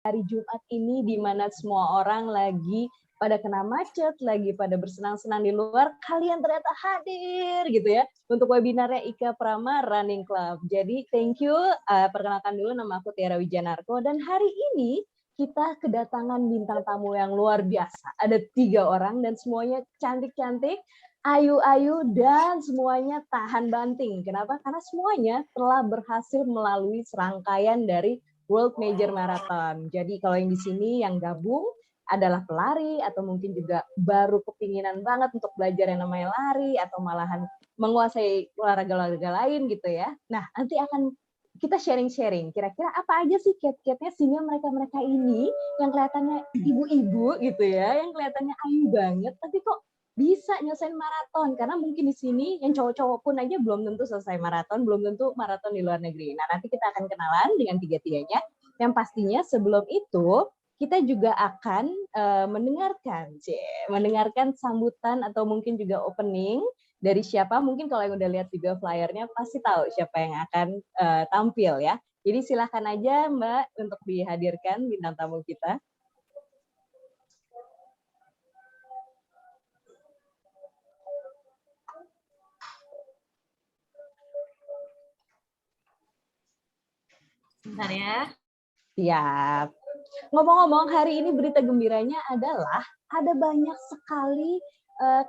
hari Jumat ini di mana semua orang lagi pada kena macet, lagi pada bersenang-senang di luar, kalian ternyata hadir gitu ya untuk webinarnya Ika Prama Running Club. Jadi thank you, perkenalkan dulu nama aku Tiara Wijanarko dan hari ini kita kedatangan bintang tamu yang luar biasa. Ada 3 orang dan semuanya cantik-cantik, ayu-ayu dan semuanya tahan banting. Kenapa? Karena semuanya telah berhasil melalui serangkaian dari World Major Marathon. Jadi kalau yang di sini yang gabung adalah pelari atau mungkin juga baru kepinginan banget untuk belajar yang namanya lari atau malahan menguasai olahraga-olahraga lain gitu ya. Nah, nanti akan kita sharing-sharing. Kira-kira apa aja sih kiat-kiatnya sehingga mereka-mereka ini yang kelihatannya ibu-ibu gitu ya, yang kelihatannya ayu banget, tapi kok bisa nyelesain maraton. Karena mungkin di sini yang cowok-cowok pun aja belum tentu selesai maraton, belum tentu maraton di luar negeri. Nah, nanti kita akan kenalan dengan tiga-tiganya. Yang pastinya sebelum itu kita juga akan mendengarkan sambutan atau mungkin juga opening dari siapa. Mungkin kalau yang udah lihat juga flyernya pasti tahu siapa yang akan tampil ya. Jadi silahkan aja Mbak untuk dihadirkan bintang tamu kita. Sebentar ya. Siap. Ngomong-ngomong, hari ini berita gembiranya adalah ada banyak sekali,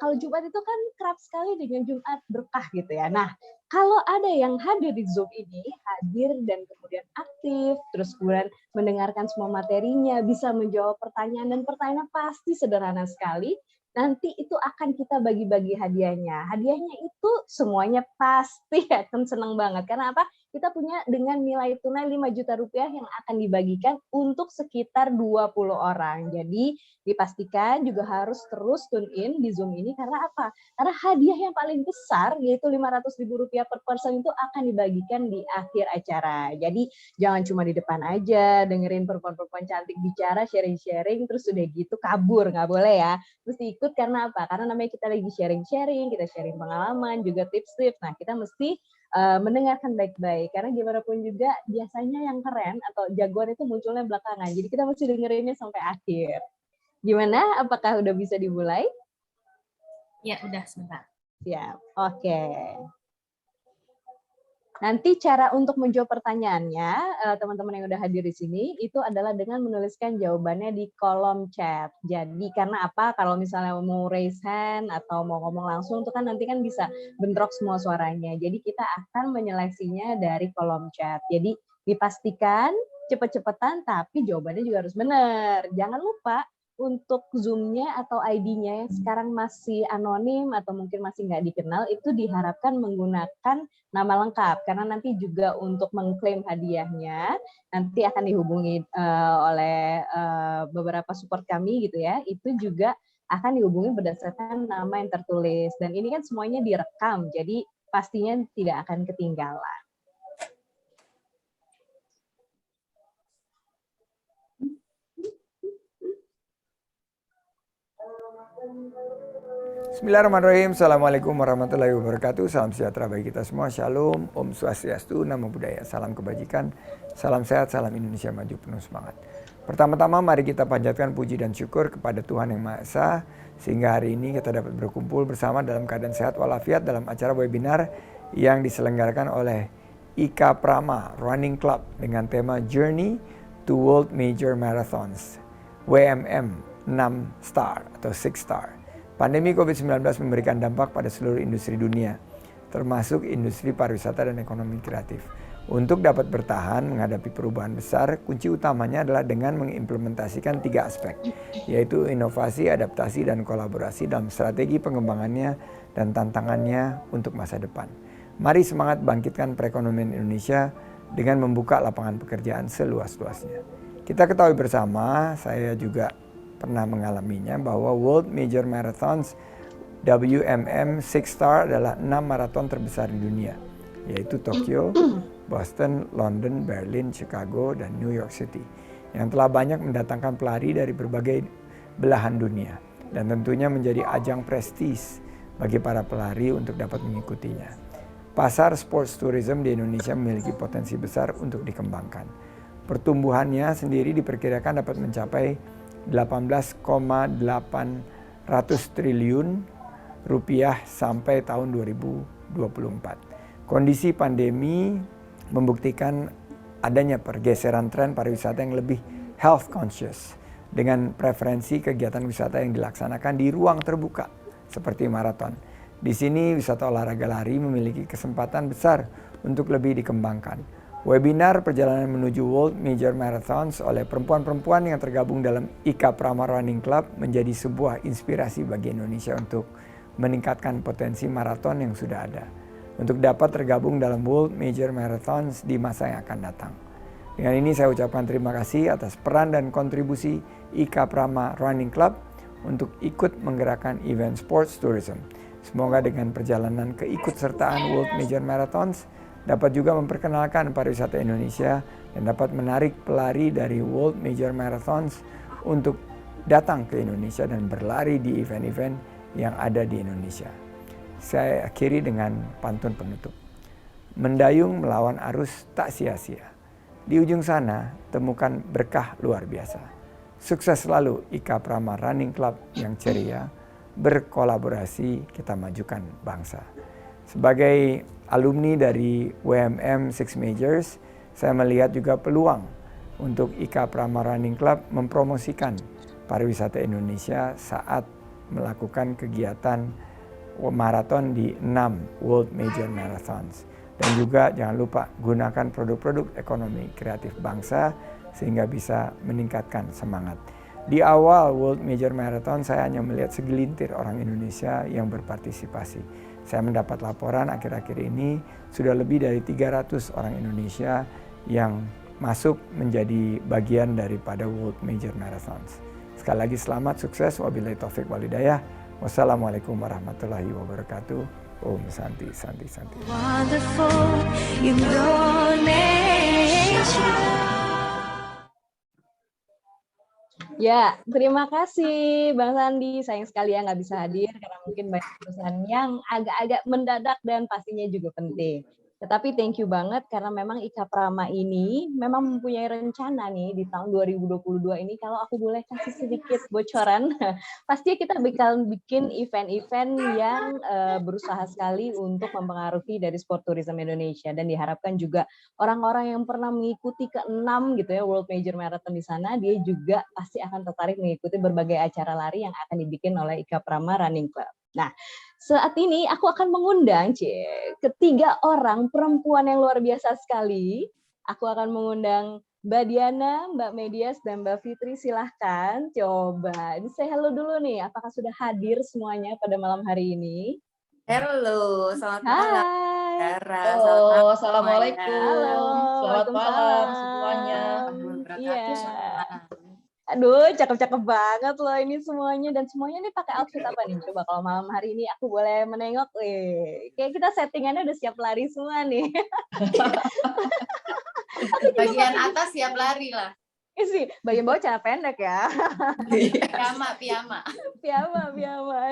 kalau Jumat itu kan kerap sekali dengan Jumat berkah gitu ya. Nah, kalau ada yang hadir di Zoom ini, hadir dan kemudian aktif, terus kemudian mendengarkan semua materinya, bisa menjawab pertanyaan, dan pertanyaan pasti sederhana sekali, nanti itu akan kita bagi-bagi hadiahnya. Hadiahnya itu semuanya pasti akan senang banget. Karena apa? Kita punya dengan nilai tunai 5 juta rupiah yang akan dibagikan untuk sekitar 20 orang. Jadi dipastikan juga harus terus tune in di Zoom ini karena apa? Karena hadiah yang paling besar yaitu Rp500.000 per person itu akan dibagikan di akhir acara. Jadi jangan cuma di depan aja dengerin perempuan-perempuan cantik bicara, sharing-sharing, terus udah gitu kabur, nggak boleh ya. Mesti ikut karena apa? Karena namanya kita lagi sharing-sharing, kita sharing pengalaman, juga tips-tips. Nah, kita mesti mendengarkan baik-baik karena gimana pun juga biasanya yang keren atau jagoan itu munculnya belakangan, jadi kita mesti dengerinnya sampai akhir. Gimana, apakah udah bisa dimulai? Ya udah, sebentar. Siap, oke. Nanti cara untuk menjawab pertanyaannya, teman-teman yang udah hadir di sini, itu adalah dengan menuliskan jawabannya di kolom chat. Jadi karena apa, kalau misalnya mau raise hand atau mau ngomong langsung, itu kan nanti kan bisa bentrok semua suaranya. Jadi kita akan menyeleksinya dari kolom chat. Jadi dipastikan cepet-cepetan, tapi jawabannya juga harus benar. Jangan lupa untuk Zoom-nya atau ID-nya yang sekarang masih anonim atau mungkin masih nggak dikenal, itu diharapkan menggunakan nama lengkap, karena nanti juga untuk mengklaim hadiahnya nanti akan dihubungi oleh beberapa support kami gitu ya, itu juga akan dihubungi berdasarkan nama yang tertulis, dan ini kan semuanya direkam, jadi pastinya tidak akan ketinggalan. Bismillahirrahmanirrahim. Assalamualaikum warahmatullahi wabarakatuh. Salam sejahtera bagi kita semua. Shalom, Om Swastiastu, Namo Buddhaya. Salam kebajikan, salam sehat, salam Indonesia maju penuh semangat. Pertama-tama mari kita panjatkan puji dan syukur kepada Tuhan Yang Maha Esa, sehingga hari ini kita dapat berkumpul bersama dalam keadaan sehat walafiat dalam acara webinar yang diselenggarakan oleh Ika Prama Running Club dengan tema Journey to World Major Marathons, WMM 6 Star atau 6 Star. Pandemi COVID-19 memberikan dampak pada seluruh industri dunia, termasuk industri pariwisata dan ekonomi kreatif. Untuk dapat bertahan menghadapi perubahan besar, kunci utamanya adalah dengan mengimplementasikan 3 aspek, yaitu inovasi, adaptasi, dan kolaborasi dalam strategi pengembangannya dan tantangannya untuk masa depan. Mari semangat bangkitkan perekonomian Indonesia dengan membuka lapangan pekerjaan seluas-luasnya. Kita ketahui bersama, saya juga pernah mengalaminya, bahwa World Major Marathons WMM 6 Star adalah 6 maraton terbesar di dunia, yaitu Tokyo, Boston, London, Berlin, Chicago, dan New York City, yang telah banyak mendatangkan pelari dari berbagai belahan dunia dan tentunya menjadi ajang prestis bagi para pelari untuk dapat mengikutinya. Pasar sports tourism di Indonesia memiliki potensi besar untuk dikembangkan. Pertumbuhannya sendiri diperkirakan dapat mencapai 18,8 triliun rupiah sampai tahun 2024. Kondisi pandemi membuktikan adanya pergeseran tren pariwisata yang lebih health conscious dengan preferensi kegiatan wisata yang dilaksanakan di ruang terbuka seperti maraton. Di sini wisata olahraga lari memiliki kesempatan besar untuk lebih dikembangkan. Webinar perjalanan menuju World Major Marathons oleh perempuan-perempuan yang tergabung dalam IKA Prama Running Club menjadi sebuah inspirasi bagi Indonesia untuk meningkatkan potensi maraton yang sudah ada, untuk dapat tergabung dalam World Major Marathons di masa yang akan datang. Dengan ini saya ucapkan terima kasih atas peran dan kontribusi IKA Prama Running Club untuk ikut menggerakkan event sports tourism. Semoga dengan perjalanan keikutsertaan World Major Marathons dapat juga memperkenalkan pariwisata Indonesia dan dapat menarik pelari dari World Major Marathons untuk datang ke Indonesia dan berlari di event-event yang ada di Indonesia. Saya akhiri dengan pantun penutup. Mendayung melawan arus tak sia-sia. Di ujung sana temukan berkah luar biasa. Sukses selalu IKA Prama Running Club yang ceria. Berkolaborasi kita majukan bangsa. Sebagai alumni dari WMM Six Majors, saya melihat juga peluang untuk IKA Prama Running Club mempromosikan pariwisata Indonesia saat melakukan kegiatan maraton di 6 World Major Marathons. Dan juga jangan lupa gunakan produk-produk ekonomi kreatif bangsa sehingga bisa meningkatkan semangat. Di awal World Major Marathon saya hanya melihat segelintir orang Indonesia yang berpartisipasi. Saya mendapat laporan akhir-akhir ini sudah lebih dari 300 orang Indonesia yang masuk menjadi bagian daripada World Major Marathons. Sekali lagi selamat, sukses, wabillahi taufik walhidayah. Wassalamualaikum warahmatullahi wabarakatuh. Om Santi, Santi, Santi. Wonderful Indonesia. Ya, terima kasih Bang Sandi. Sayang sekali ya nggak bisa hadir karena mungkin banyak urusan yang agak-agak mendadak dan pastinya juga penting. Tetapi thank you banget karena memang IKA Prama ini memang mempunyai rencana nih di tahun 2022 ini, kalau aku boleh kasih sedikit bocoran, pasti kita bakal bikin event-event yang berusaha sekali untuk mempengaruhi dari sport tourism Indonesia, dan diharapkan juga orang-orang yang pernah mengikuti ke-6 gitu ya World Major Marathon di sana, dia juga pasti akan tertarik mengikuti berbagai acara lari yang akan dibikin oleh IKA Prama Running Club. Nah, saat ini aku akan mengundang ketiga orang perempuan yang luar biasa sekali. Aku akan mengundang Mbak Diana, Mbak Medias, dan Mbak Fitri. Silahkan coba. Ini saya hello dulu nih. Apakah sudah hadir semuanya pada malam hari ini? Halo, selamat malam. Hai. Halo, assalamualaikum. Halo, Selamat malam semuanya. Iya. Aduh, cakep-cakep banget loh ini semuanya, dan semuanya nih pakai outfit apa nih? Coba kalau malam hari ini aku boleh menengok, kayak kita settingannya udah siap lari semua nih. Bagian atas siap lari lah. Sih, bagian bawah celana pendek ya. Piyama.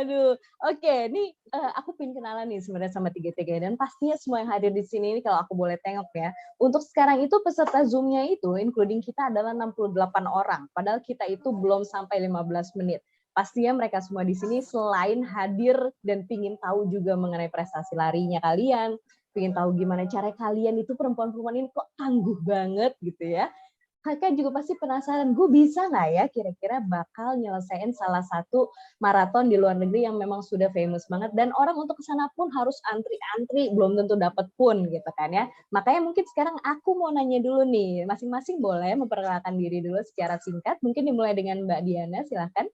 Aduh. Oke, nih aku pengen kenalan nih sebenarnya sama tiga-tiga, dan pastinya semua yang hadir di sini ini kalau aku boleh tengok ya. Untuk sekarang itu peserta Zoom-nya itu including kita adalah 68 orang. Padahal kita itu belum sampai 15 menit. Pastinya mereka semua di sini selain hadir dan pingin tahu juga mengenai prestasi larinya kalian, pingin tahu gimana cara kalian itu perempuan-perempuan ini kok tangguh banget gitu ya. Kakak juga pasti penasaran, gue bisa nggak ya kira-kira bakal nyelesain salah satu maraton di luar negeri yang memang sudah famous banget, dan orang untuk kesana pun harus antri-antri, belum tentu dapat pun gitu kan ya. Makanya mungkin sekarang aku mau nanya dulu nih, masing-masing boleh memperkenalkan diri dulu secara singkat, mungkin dimulai dengan Mbak Diana, silahkan.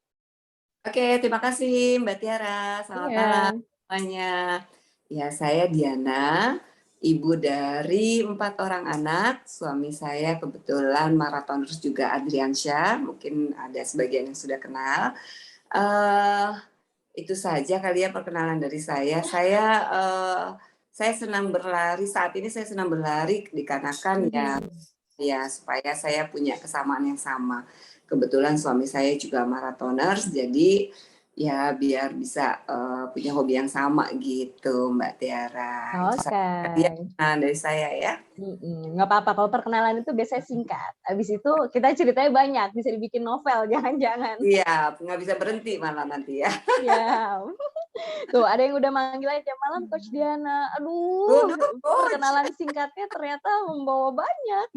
Oke, terima kasih Mbak Tiara. Selamat malam semuanya. Ya, saya Diana, ibu dari 4 orang anak. Suami saya kebetulan maratoners juga, Adriansyah. Mungkin ada sebagian yang sudah kenal. Itu saja kali ya perkenalan dari saya. Saya senang berlari. Saat ini saya senang berlari dikarenakan ya supaya saya punya kesamaan yang sama. Kebetulan suami saya juga maratoners, jadi ya biar bisa punya hobi yang sama gitu Mbak Tiara. Itu Oke. hadiah dari saya ya. Nggak apa-apa, kalau perkenalan itu biasanya singkat. Habis itu kita ceritanya banyak, bisa dibikin novel, jangan-jangan. Iya, nggak bisa berhenti malah nanti ya. Iya. Tuh, ada yang udah manggil aja malam Coach Diana. Aduh, Waduh, Coach. perkenalan singkatnya ternyata membawa banyak.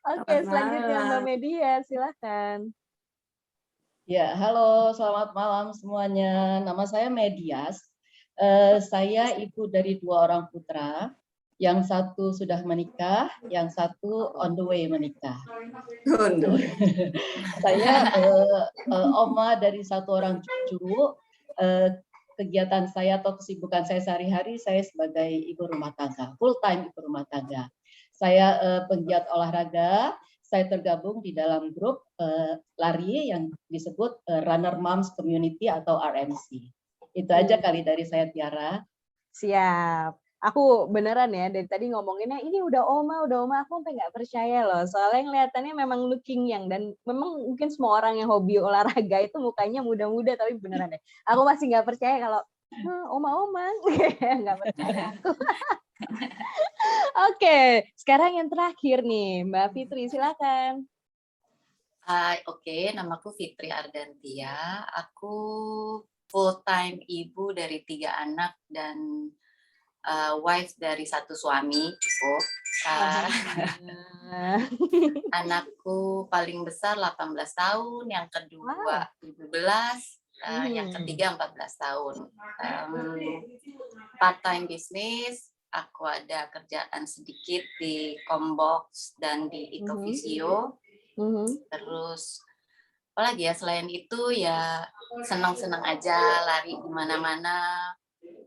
Oke, selanjutnya Mbak Media, silahkan. Ya, halo, selamat malam semuanya. Nama saya Medias. Saya ibu dari 2 orang putra. Yang satu sudah menikah, yang satu on the way menikah. Saya oma dari 1 orang cucu. Kegiatan saya atau kesibukan saya sehari-hari, saya sebagai ibu rumah tangga, full time ibu rumah tangga. Saya penggiat olahraga. Saya tergabung di dalam grup lari yang disebut Runner Moms Community atau RMC. Itu aja kali dari saya, Tiara. Siap. Aku beneran ya, dari tadi ngomonginnya ini udah oma, aku sampai nggak percaya loh. Soalnya kelihatannya memang looking young, dan memang mungkin semua orang yang hobi olahraga itu mukanya muda-muda, tapi beneran deh. Aku masih nggak percaya kalau oma-oma, nggak percaya aku. Oke, sekarang yang terakhir nih, Mbak Fitri, silakan. Hai, oke, namaku Fitri Ardantia. Aku full-time ibu dari 3 anak dan wife dari 1 suami, cukup. Anakku paling besar 18 tahun, yang kedua 17, yang ketiga 14 tahun. Part-time bisnis, aku ada kerjaan sedikit di Combox dan di Ecovisio. Terus apalagi ya, selain itu ya senang-senang aja lari di mana-mana.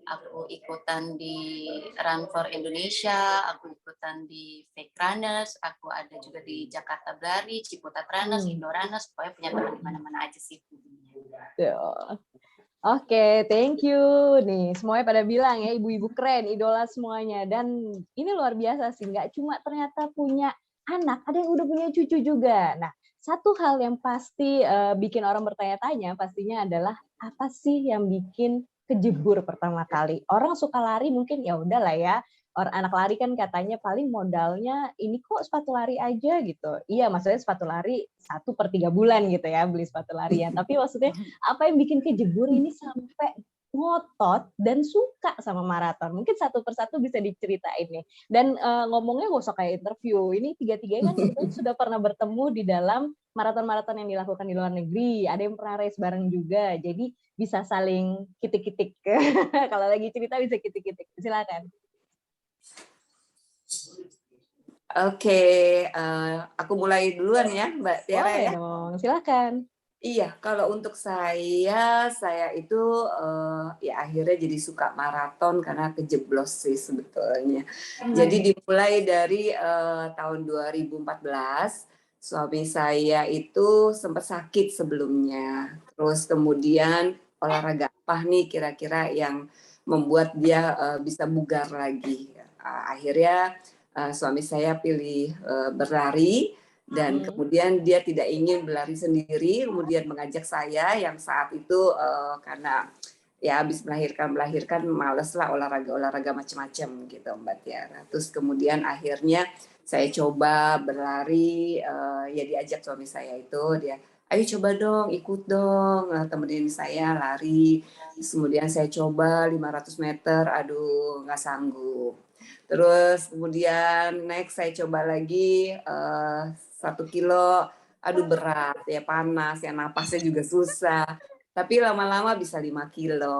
Aku ikutan di Run for Indonesia, aku ikutan di Fake Runners, aku ada juga di Jakarta Berlari, Ciputat Runners, Indo Runners, pokoknya punya teman di mana-mana aja sih. Oke, thank you. Nih, semuanya pada bilang ya, ibu-ibu keren, idola semuanya. Dan ini luar biasa sih, nggak cuma ternyata punya anak, ada yang udah punya cucu juga. Nah, satu hal yang pasti bikin orang bertanya-tanya pastinya adalah apa sih yang bikin kejebur pertama kali? Orang suka lari mungkin ya udahlah ya. Orang anak lari kan katanya paling modalnya ini kok sepatu lari aja gitu. Iya, maksudnya sepatu lari 1/3 bulan gitu ya beli sepatu lari ya. Tapi maksudnya apa yang bikin kejebur ini sampai ngotot dan suka sama maraton? Mungkin satu persatu bisa diceritain nih. Dan ngomongnya gak usah kayak interview. Ini tiga-tiganya kan sebetulnya sudah pernah bertemu di dalam maraton-maraton yang dilakukan di luar negeri. Ada yang pernah race bareng juga. Jadi bisa saling kitik-kitik. Kalau lagi cerita bisa kitik-kitik. Silakan. Oke, aku mulai duluan ya Mbak Tiara ya. Dong, silakan. Iya, kalau untuk saya itu ya akhirnya jadi suka maraton karena kejeblos sih sebetulnya. Jadi dimulai dari tahun 2014, suami saya itu sempat sakit sebelumnya. Terus kemudian olahraga apa nih kira-kira yang membuat dia bisa bugar lagi. Akhirnya suami saya pilih berlari. Dan kemudian dia tidak ingin berlari sendiri, kemudian mengajak saya yang saat itu karena ya habis melahirkan males lah olahraga macam-macam gitu Mbak Tiara. Terus kemudian akhirnya saya coba berlari, ya diajak suami saya itu, dia ayo coba dong, ikut dong, temenin saya lari. Terus kemudian saya coba 500 meter, aduh nggak sanggup. Terus kemudian next saya coba lagi 1 kilo, aduh berat ya, panas ya, napasnya juga susah. Tapi lama-lama bisa 5 kilo,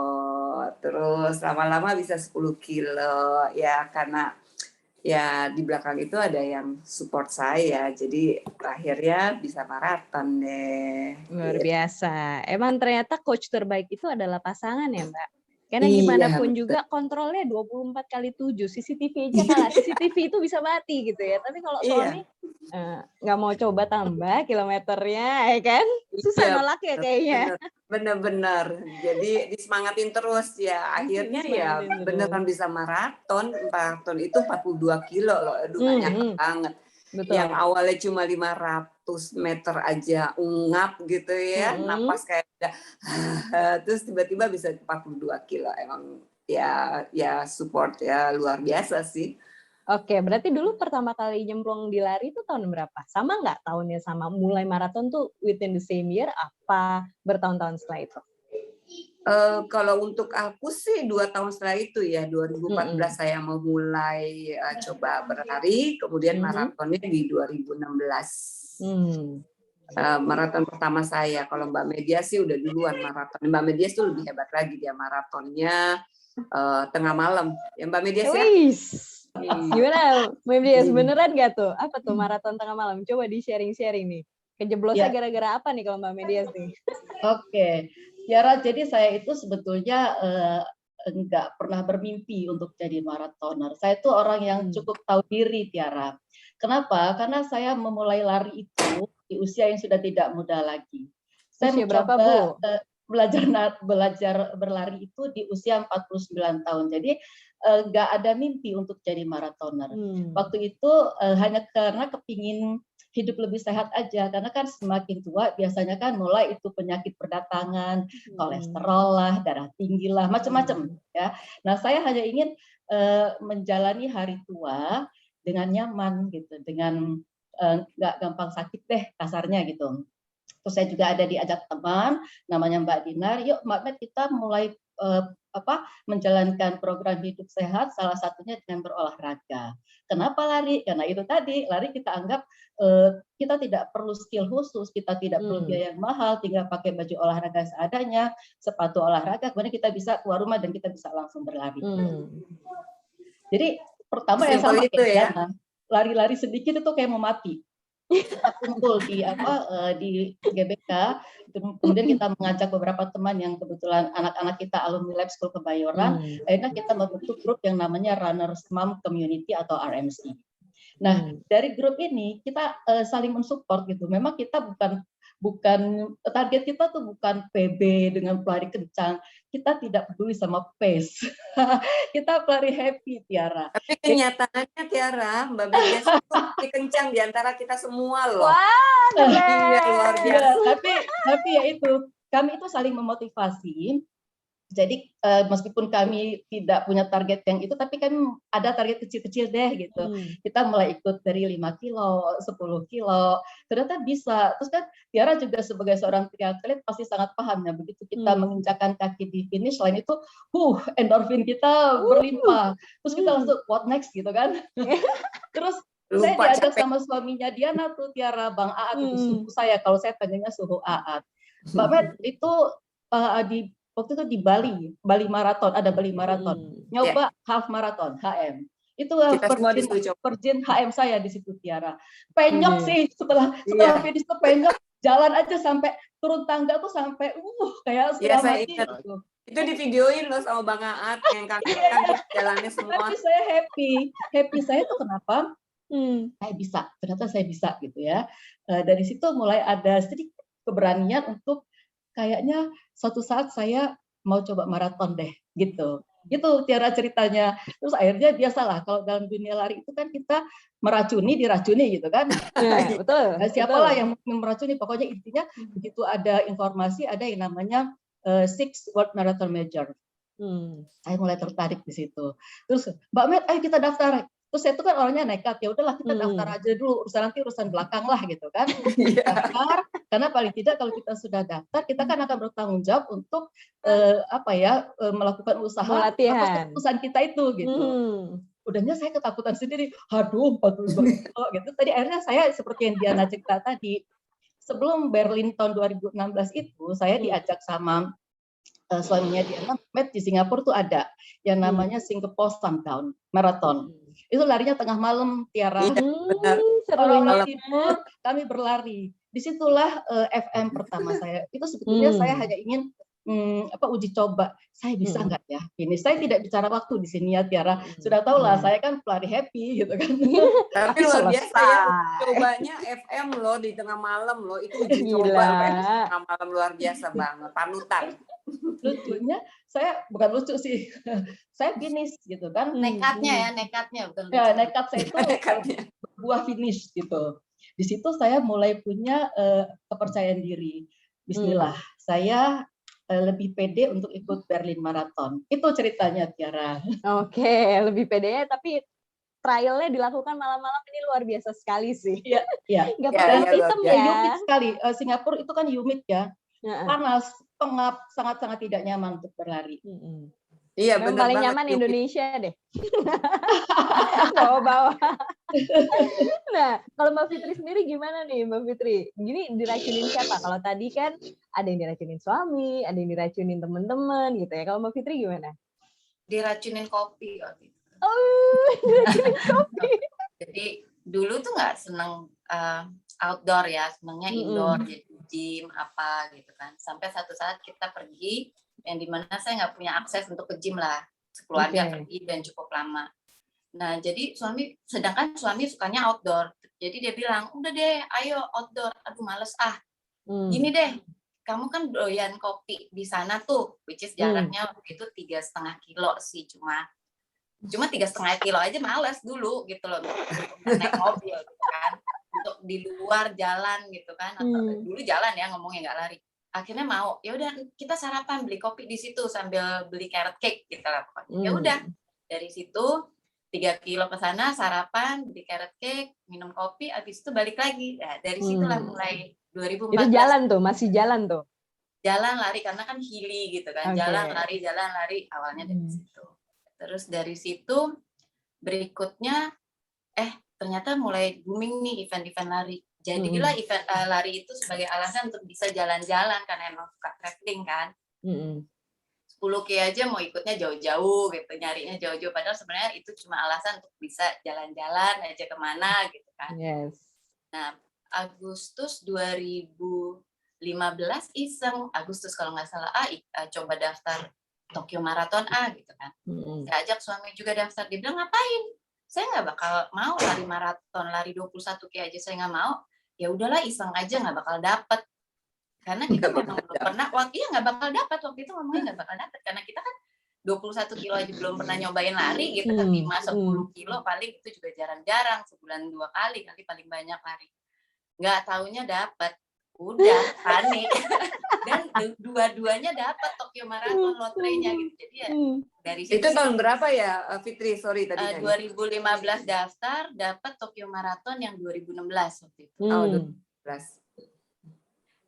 terus lama-lama bisa 10 kilo ya, karena ya di belakang itu ada yang support saya, jadi akhirnya bisa maraton deh. Luar biasa. Emang ternyata coach terbaik itu adalah pasangan ya Mbak? Karena Iya, gimanapun betul. juga kontrolnya 24/7. CCTV aja kalah. CCTV itu bisa mati gitu ya. Tapi kalau suami nggak mau coba tambah kilometernya, ya kan? Susah Iya, nolak ya kayaknya. bener-bener. Jadi disemangatin terus ya. Akhirnya ya Disemangatin terus. beneran bisa maraton itu 42 kilo loh. Aduh nggak nyangka banget. Betul. Yang awalnya cuma 500 meter aja ungap gitu ya, napas kayak udah, terus tiba-tiba bisa 42 kilo. Emang ya support ya luar biasa sih. Oke, berarti dulu pertama kali nyemplung di lari itu tahun berapa? Sama nggak tahunnya sama mulai maraton tuh within the same year apa bertahun-tahun setelah itu? Kalau untuk aku sih 2 tahun setelah itu ya, 2014 saya memulai coba berlari, kemudian maratonnya di 2016. Maraton pertama saya. Kalau Mbak Media sih udah duluan maraton. Mbak Media tuh lebih hebat lagi, dia maratonnya tengah malam. Ya Mbak Media ya? Gimana Mbak Media, beneran nggak tuh? Apa tuh maraton tengah malam? Coba di sharing-sharing nih. Kejeblosnya gara-gara apa nih kalau Mbak Media nih? Oke, Tiara, jadi saya itu sebetulnya enggak pernah bermimpi untuk jadi maratoner. Saya itu orang yang cukup tahu diri, Tiara. Kenapa? Karena saya memulai lari itu di usia yang sudah tidak muda lagi. Saya berapa, Bu? Belajar berlari itu di usia 49 tahun. Jadi nggak ada mimpi untuk jadi maratoner. Waktu itu hanya karena kepingin hidup lebih sehat aja, karena kan semakin tua biasanya kan mulai itu penyakit berdatangan, kolesterol lah, darah tinggi lah, macam-macam ya. Nah, saya hanya ingin menjalani hari tua dengan nyaman gitu, dengan nggak gampang sakit deh kasarnya gitu. Terus saya juga ada diajak teman namanya Mbak Dinar, yuk Mbak Met kita mulai menjalankan program hidup sehat, salah satunya dengan berolahraga. Kenapa lari? Karena itu tadi, lari kita anggap kita tidak perlu skill khusus, kita tidak perlu biaya yang mahal, tinggal pakai baju olahraga seadanya, sepatu olahraga, kemudian kita bisa keluar rumah dan kita bisa langsung berlari. Jadi pertama yang sama itu ya, lari-lari sedikit itu kayak mau mati. Kita kumpul di GBK, kemudian kita mengajak beberapa teman yang kebetulan anak-anak kita alumni Lab School Kebayoran, akhirnya kita membentuk grup yang namanya Runners Mom Community atau RMC. Nah, dari grup ini kita saling mensupport gitu. Memang kita bukan target kita tuh bukan PB dengan pelari kencang. Kita tidak peduli sama pace. Kita pelari happy, Tiara. Tapi kenyataannya Tiara, Mbak Media itu kencang di antara kita semua loh. Wah, luar biasa. Tapi ya itu, kami itu saling memotivasi. Jadi meskipun kami tidak punya target yang itu, tapi kan ada target kecil-kecil deh gitu. Kita mulai ikut dari 5 kilo, 10 kilo, ternyata bisa. Terus kan Tiara juga sebagai seorang triatlet pasti sangat paham ya, begitu kita menginjakkan kaki di finish line itu, endorfin kita berlimpah. Terus kita langsung what next gitu kan. Terus saya diajak sama suaminya Diana tuh, Tiara, Bang Aat, itu suhu saya, kalau saya panggilnya suhu Aat. Mbak Met, itu waktu itu di Bali Marathon, ada Bali Marathon. Nyoba half marathon, HM. Itu virgin HM saya di situ, Tiara. Penyok sih setelah finish itu penyok, jalan aja sampai turun tangga tuh sampai kayak setengah mati. Itu di videoin loh sama Bang Aat yang kaki jalannya semua. Tapi saya happy saya tuh kenapa? Ternyata saya bisa gitu ya. Dari situ mulai ada sedikit keberanian untuk kayaknya suatu saat saya mau coba maraton deh gitu. Itu Tiara ceritanya. Terus akhirnya biasalah kalau dalam dunia lari itu kan kita diracuni gitu kan. Betul. Siapalah yang meracuni, pokoknya intinya begitu ada informasi ada yang namanya 6 World Marathon Major. Saya mulai tertarik di situ. Terus Mbak Met, ayo kita daftar. Terus saya itu kan orangnya nekat, ya udahlah kita daftar aja dulu, urusan belakang lah gitu kan. Daftar, karena paling tidak kalau kita sudah daftar, kita kan akan bertanggung jawab untuk melakukan usaha atas keputusan kita itu gitu. Udahnya saya ketakutan sendiri, 42 kilo gitu. Tadi akhirnya saya seperti yang Diana cerita tadi, sebelum Berlin tahun 2016 itu saya diajak sama suaminya Diana, Met, di Singapura tuh ada yang namanya Singapore Sundown Marathon. Itu larinya tengah malam, Tiara. Serunya tidur, kami berlari. Disitulah FM pertama saya. Itu sebetulnya saya hanya ingin uji coba. Saya bisa nggak ya ini? Saya tidak bicara waktu di sini ya, Tiara. Sudah tahu lah, saya kan pelari happy gitu kan. Tapi luar biasa ya, cobanya FM loh di tengah malam loh. Itu uji coba tengah malam luar biasa banget, panutan. Lucunya saya bukan lucu sih, saya finish gitu kan. Nekatnya bukan lucu. Ya, nekat saya itu buah finish gitu. Di situ saya mulai punya kepercayaan diri. Bismillah, saya lebih pede untuk ikut Berlin Marathon. Itu ceritanya, Tiara. Oke, lebih pede tapi trialnya dilakukan malam-malam, ini luar biasa sekali sih. Iya, iya. Nggak pakai hitam ya. Humid sekali. Singapura itu kan humid ya. Panas, pengap, sangat-sangat tidak nyaman untuk berlari. Iya, yang benar paling banget. nyaman Indonesia deh. Bawa-bawa. Nah, kalau Mbak Fitri sendiri gimana nih, Mbak Fitri? Gini diracunin siapa? Kalau tadi kan ada yang diracunin suami, ada yang diracunin teman-teman gitu ya. Kalau Mbak Fitri gimana? Diracunin kopi waktu itu. Oh, diracunin kopi. Jadi dulu tuh nggak seneng outdoor ya, senengnya indoor, jadi gym apa gitu kan. Sampai satu saat kita pergi, yang dimana saya nggak punya akses untuk ke gym lah, sekeluarga pergi dan cukup lama. Nah jadi sedangkan suami sukanya outdoor, jadi dia bilang udah deh ayo outdoor, aduh males gini deh, kamu kan doyan kopi di sana tuh, which is jaraknya waktu itu 3,5 kilo sih, cuma 3,5 kilo aja males dulu gitu loh, untuk naik mobil gitu kan, untuk di luar jalan gitu kan, atau dulu jalan ya ngomongnya nggak lari. Akhirnya mau, ya udah kita sarapan beli kopi di situ sambil beli carrot cake gitu lah pokoknya. Ya udah dari situ 3 kilo ke sana sarapan, beli carrot cake, minum kopi, habis itu balik lagi. Nah, dari situlah mulai 2014. Itu jalan tuh, masih jalan tuh. Jalan lari karena kan hilly gitu kan. Jalan lari awalnya dari situ. Terus dari situ berikutnya ternyata mulai booming nih event-event lari. Jadilah event lari itu sebagai alasan untuk bisa jalan-jalan karena emang suka traveling kan. 10K aja mau ikutnya jauh-jauh gitu, nyarinya jauh-jauh. Padahal sebenarnya itu cuma alasan untuk bisa jalan-jalan aja kemana gitu kan. Nah, Agustus 2015 iseng, Agustus kalau nggak salah, coba daftar Tokyo Marathon gitu kan. Saya ajak suami juga daftar, dia bilang ngapain? Saya nggak bakal mau lari maraton, lari 21K aja saya nggak mau. Ya udahlah iseng aja, nggak bakal dapet. Karena kita memang belum pernah, nggak bakal dapat waktu itu ngomongnya nggak bakal dapat karena kita kan 21 kilo aja belum pernah nyobain lari gitu kan, 5-10 kilo paling itu juga jarang-jarang, sebulan 2 kali paling banyak lari. Nggak taunya dapat, udah panik dan dua-duanya dapat Tokyo Marathon lotre-nya gitu. Jadi ya dari situ. Itu tahun berapa ya, Fitri? Sorry tadi. 2015 daftar, dapat Tokyo Marathon yang 2016 waktu itu. 2016.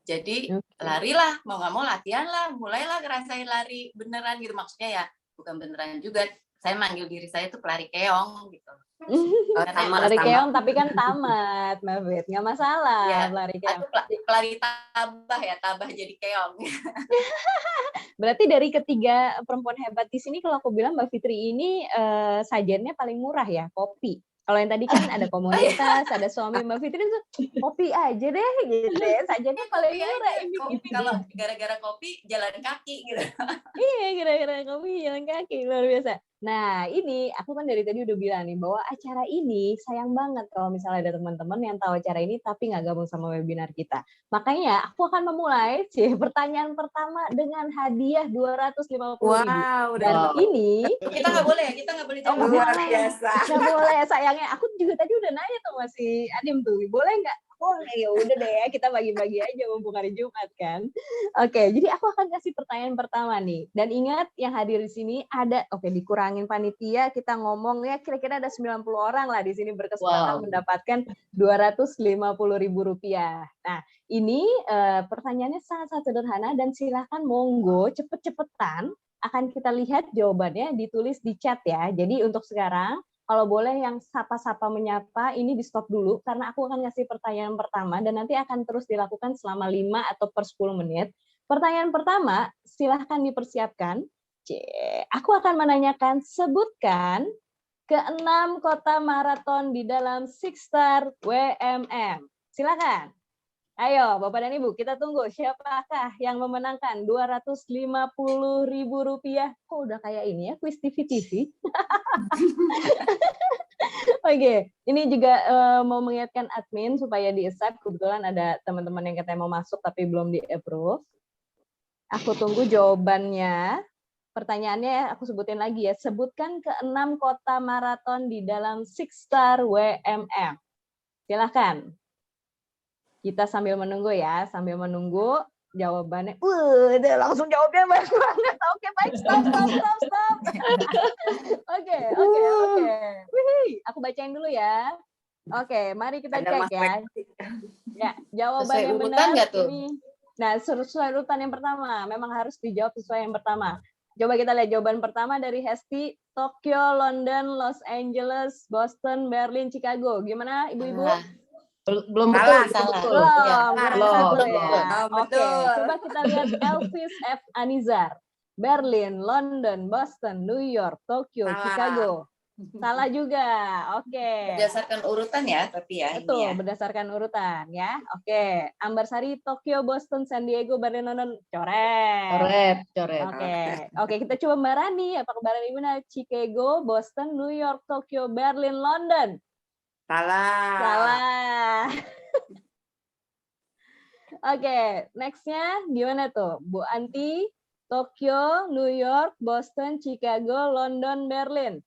Jadi larilah, mau nggak mau latihan lah, mulailah ngerasain lari beneran gitu, maksudnya ya bukan beneran juga. Saya manggil diri saya tuh pelari keong gitu. Pelari keong tapi kan tamat, Mbak Fit, nggak masalah ya, pelari keong. Pelari tabah jadi keong. Berarti dari ketiga perempuan hebat di sini, kalau aku bilang Mbak Fitri ini sajennya paling murah ya, kopi. Kalau yang tadi kan ada komunitas, ada suami, Mbak Fitri tuh kopi aja deh gitu ya, sajennya paling murah. Kopi, kalau gara-gara kopi jalan kaki gitu. Iya, gara-gara kopi jalan kaki, luar biasa. Nah, ini aku kan dari tadi udah bilang nih bahwa acara ini sayang banget kalau misalnya ada teman-teman yang tahu acara ini tapi nggak gabung sama webinar kita. Makanya aku akan memulai pertanyaan pertama dengan hadiah 250.000. Wow, dan ini kita nggak boleh jawab. Luar biasa. Nggak boleh, sayangnya. Aku juga tadi udah nanya tuh masih Adim tuh, boleh nggak? Boleh, ya udah deh ya, kita bagi-bagi aja mumpung hari Jumat kan. Oke, jadi aku akan kasih pertanyaan pertama nih. Dan ingat yang hadir di sini ada, dikurangin panitia, kita ngomong ya kira-kira ada 90 orang lah di sini berkesempatan mendapatkan Rp250.000. Nah, ini pertanyaannya sangat-sangat sederhana dan silahkan monggo cepet-cepetan akan kita lihat jawabannya ditulis di chat ya. Jadi untuk sekarang, kalau boleh yang sapa-sapa menyapa, ini di stop dulu, karena aku akan ngasih pertanyaan pertama, dan nanti akan terus dilakukan selama 5 atau per 10 menit. Pertanyaan pertama, silahkan dipersiapkan. Aku akan menanyakan, sebutkan ke-6 kota maraton di dalam Six Star WMM. Silakan. Ayo, Bapak dan Ibu, kita tunggu. Siapakah yang memenangkan Rp250.000? Kok udah kayak ini ya, quiz TV. Oke, ini juga mau mengingatkan admin supaya di-accept. Kebetulan ada teman-teman yang katanya mau masuk tapi belum di-approve. Aku tunggu jawabannya. Pertanyaannya aku sebutin lagi ya. Sebutkan ke-6 kota maraton di dalam Six Star WMM. Silahkan. Kita sambil menunggu ya, sambil menunggu jawabannya. Udah langsung jawabnya banyak banget. Oke, baik. Stop. Oke. Wih, aku bacain dulu ya. Oke, mari kita Ada cek Mas ya. Reksi. Ya, jawaban Sesuai yang urutan benar nggak tuh? ini. Nah, sesuai urutan yang pertama. Memang harus dijawab sesuai yang pertama. Coba kita lihat jawaban pertama dari Hesti. Tokyo, London, Los Angeles, Boston, Berlin, Chicago. Gimana, ibu-ibu? Belum Salah, betul, salah. betul. Belum, Ya, kurang belum, satu belum. ya. Oh, Oke, betul. coba kita lihat Elvis F. Anizar. Berlin, London, Boston, New York, Tokyo, Salah. Chicago. Salah juga. Oke. Berdasarkan urutan ya, tapi ya Betul, ini ya. berdasarkan urutan ya. Oke, Ambarsari, Tokyo, Boston, San Diego, Berlin, London. Coret. Coret. Oke, kita coba Mbak Rani. Apakah Mbak Rani benar? Chicago, Boston, New York, Tokyo, Berlin, London. Salah. Oke, nextnya gimana tuh? Bu Anti, Tokyo, New York, Boston, Chicago, London, Berlin.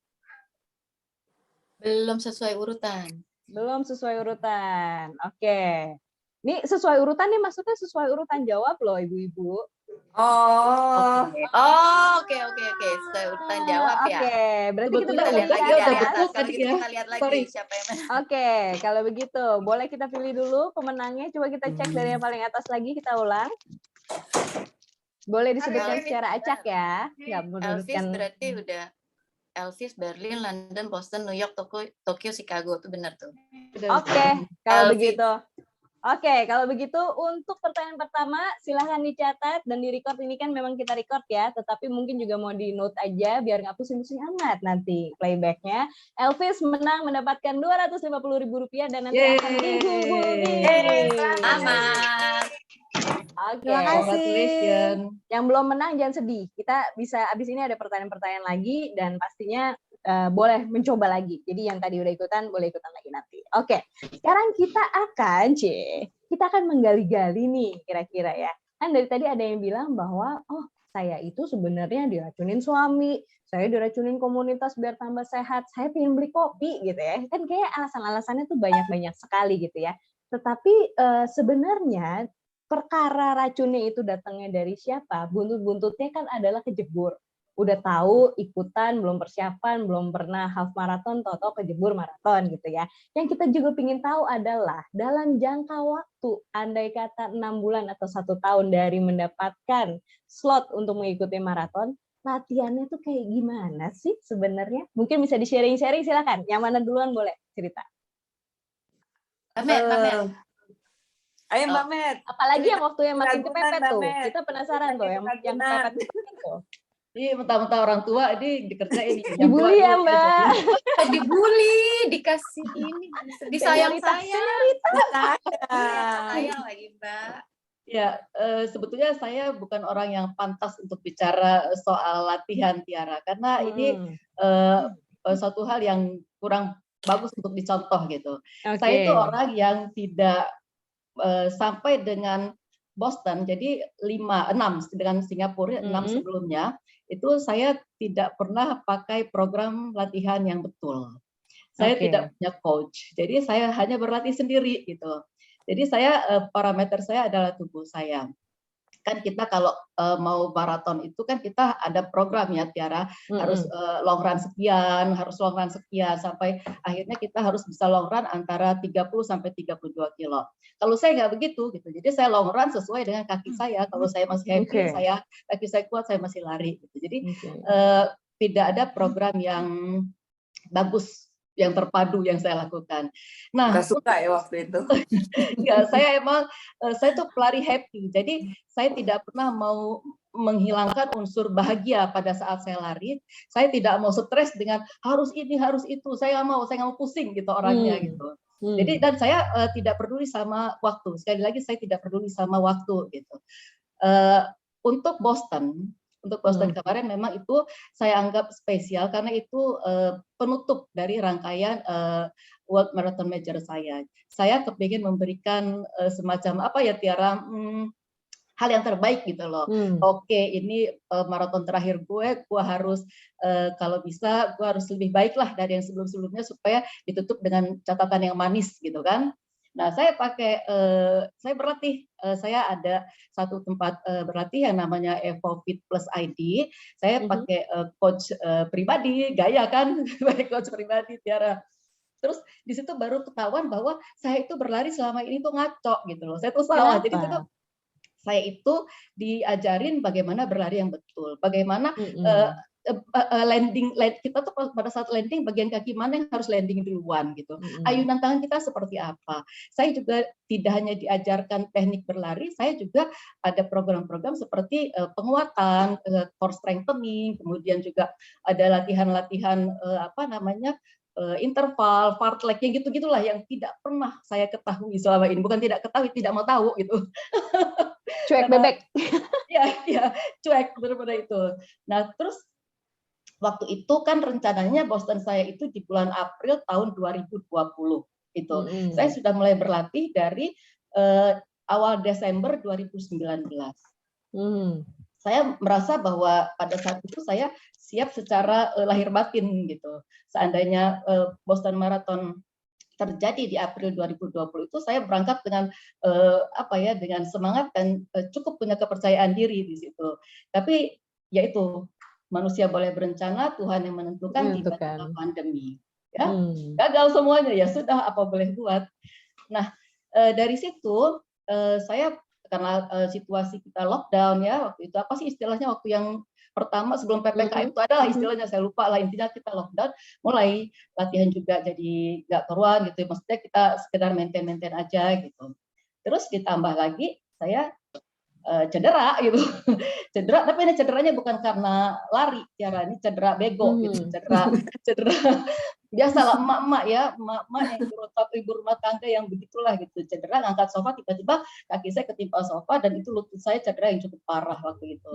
Belum sesuai urutan. Belum sesuai urutan. Oke. Ini sesuai urutan nih, maksudnya sesuai urutan jawab loh, ibu-ibu. Oh, Oke. Sesuai urutan jawab ya. Oke, berarti kita Sebetulnya bisa Kita lihat lagi udah dari betul atas. Kalau tadi gitu ya. kita lihat lagi Sorry. siapa yang menang. Oke, kalau begitu boleh kita pilih dulu pemenangnya. Coba kita cek dari yang paling atas lagi, kita ulang. Boleh disebutkan secara acak ya. Nggak Elvis menuliskan. berarti udah Elvis, Berlin, London, Boston, New York, Tokyo, Chicago. Itu benar tuh. Oke, kalau Elvis. begitu. Oke, kalau begitu untuk pertanyaan pertama silahkan dicatat dan di-record. Ini kan memang kita record ya, tetapi mungkin juga mau di-note aja biar nggak pusing-pusing amat nanti playbacknya. Elvis menang mendapatkan Rp250.000 dan nanti akan dihubungi. Selamat. Oke. Terima kasih. Congratulations. Yang belum menang jangan sedih. Kita bisa abis ini ada pertanyaan-pertanyaan lagi dan pastinya boleh mencoba lagi. Jadi yang tadi udah ikutan boleh ikutan lagi nanti. Oke. Sekarang kita akan menggali-gali nih kira-kira ya. Kan dari tadi ada yang bilang bahwa saya itu sebenarnya diracunin suami, saya diracunin komunitas biar tambah sehat, saya pengen beli kopi gitu ya. Kan kayak alasan-alasannya tuh banyak-banyak sekali gitu ya. Tetapi sebenarnya perkara racunnya itu datangnya dari siapa? Buntut-buntutnya kan adalah kejebur. Udah tahu ikutan, belum persiapan, belum pernah half marathon, tahu-tahu kejebur maraton gitu ya. Yang kita juga ingin tahu adalah dalam jangka waktu, andai kata 6 bulan atau 1 tahun dari mendapatkan slot untuk mengikuti maraton, latihannya tuh kayak gimana sih sebenarnya? Mungkin bisa di-sharing-sharing, silakan. Yang mana duluan boleh cerita. Pamer. Ayo Mbak Met. Apalagi yang waktu yang makin Keragunan, kepepet Mbak tuh. Met. Kita penasaran tuh yang kepepet tuh. Ini mentah-mentah orang tua ini dikerjain. Dibully ya Mbak. Dibully, dikasih ini, disayang saya. Saya lagi Mbak. Ya, sebetulnya saya bukan orang yang pantas untuk bicara soal latihan, Tiara, karena ini suatu hal yang kurang bagus untuk dicontoh gitu. Saya itu orang yang tidak sampai dengan Boston, jadi 6 dengan Singapura, 6 sebelumnya, itu saya tidak pernah pakai program latihan yang betul. Saya tidak punya coach, jadi saya hanya berlatih sendiri gitu. Jadi saya parameter saya adalah tubuh saya. Kan kita kalau mau maraton itu kan kita ada program ya Tiara, harus long run sekian, sampai akhirnya kita harus bisa long run antara 30 sampai 32 kilo. Kalau saya nggak begitu gitu. Jadi saya long run sesuai dengan kaki saya. Kalau saya masih happy, kaki saya kuat, saya masih lari gitu. Jadi tidak ada program yang bagus, yang terpadu yang saya lakukan. Nah, suka ya waktu itu. Ya, saya tuh pelari happy. Jadi saya tidak pernah mau menghilangkan unsur bahagia pada saat saya lari. Saya tidak mau stres dengan harus ini, harus itu. Saya nggak mau pusing gitu orangnya gitu. Jadi dan saya tidak peduli sama waktu. Sekali lagi saya tidak peduli sama waktu gitu. Untuk Boston kemarin memang itu saya anggap spesial karena itu penutup dari rangkaian World Marathon Major saya. Saya kepingin memberikan semacam apa ya Tiara, hal yang terbaik gitu loh. Oke, ini maraton terakhir gue harus kalau bisa gue harus lebih baik lah dari yang sebelum-sebelumnya supaya ditutup dengan catatan yang manis gitu kan. Nah, saya berlatih. Saya ada satu tempat berlatih yang namanya Evo Fit Plus ID. Saya pakai coach pribadi, gaya kan, pakai coach pribadi Tiara. Terus di situ baru ketahuan bahwa saya itu berlari selama ini tuh ngaco gitu loh. Saya tuh salah. Jadi itu saya itu diajarin bagaimana berlari yang betul, bagaimana landing kita tuh pada saat landing bagian kaki mana yang harus landing duluan gitu. Ayunan tangan kita seperti apa. Saya juga tidak hanya diajarkan teknik berlari, saya juga ada program-program seperti penguatan, core strengthening, kemudian juga ada latihan-latihan interval, fartlek, yang gitu-gitulah yang tidak pernah saya ketahui selama ini. Bukan tidak ketahui, tidak mau tahu gitu. Cuek bebek. Ya, cuek benar-benar itu. Nah, terus waktu itu kan rencananya Boston saya itu di bulan April tahun 2020 itu. Saya sudah mulai berlatih dari awal Desember 2019. Saya merasa bahwa pada saat itu saya siap secara lahir batin gitu. Seandainya Boston Marathon terjadi di April 2020 itu, saya berangkat dengan dengan semangat dan cukup punya kepercayaan diri di situ. Tapi yaitu manusia boleh berencana, Tuhan yang menentukan tiba-tiba pandemi. Ya, gagal semuanya, ya sudah, apa boleh buat. Nah, dari situ saya karena situasi kita lockdown ya waktu itu, apa sih istilahnya waktu yang pertama sebelum PPKM itu adalah istilahnya, saya lupa lah, intinya kita lockdown, mulai latihan juga jadi nggak keruan gitu, maksudnya kita sekedar maintain aja gitu. Terus ditambah lagi saya cedera gitu, cedera, tapi ini cederanya bukan karena lari, Tiara, ini cedera bego gitu, cedera biasalah emak-emak ya, emak-emak yang ibu rumah tangga yang begitulah gitu, cedera ngangkat sofa, tiba-tiba kaki saya ketimpa sofa dan itu lutut saya cedera yang cukup parah waktu itu.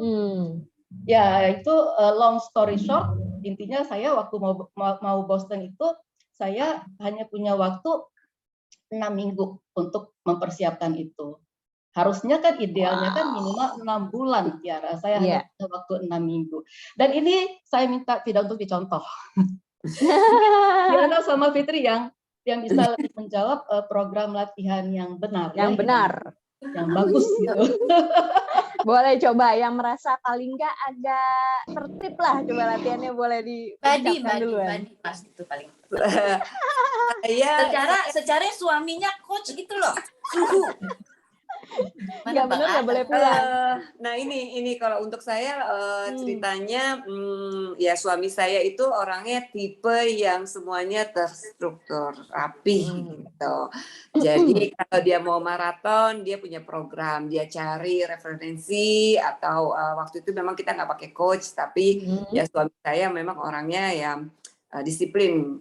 Ya itu long story short, intinya saya waktu mau Boston itu saya hanya punya waktu 6 minggu untuk mempersiapkan itu. Harusnya kan idealnya kan minimal 6 bulan, Tiara. Saya hanya punya waktu 6 minggu. Dan ini saya minta tidak untuk dicontoh. Diana sama Fitri yang bisa lebih menjawab program latihan yang benar. Yang benar. Yang bagus gitu. Boleh coba yang merasa paling nggak agak tertib lah, coba latihannya boleh diucapkan duluan. Badi pas itu paling. Secara suaminya coach gitu loh. Nggak benar, nggak boleh pulang. Nah ini kalau untuk saya ceritanya ya suami saya itu orangnya tipe yang semuanya terstruktur, rapi gitu. Jadi kalau dia mau maraton, dia punya program, dia cari referensi atau waktu itu memang kita nggak pakai coach, tapi ya suami saya memang orangnya yang disiplin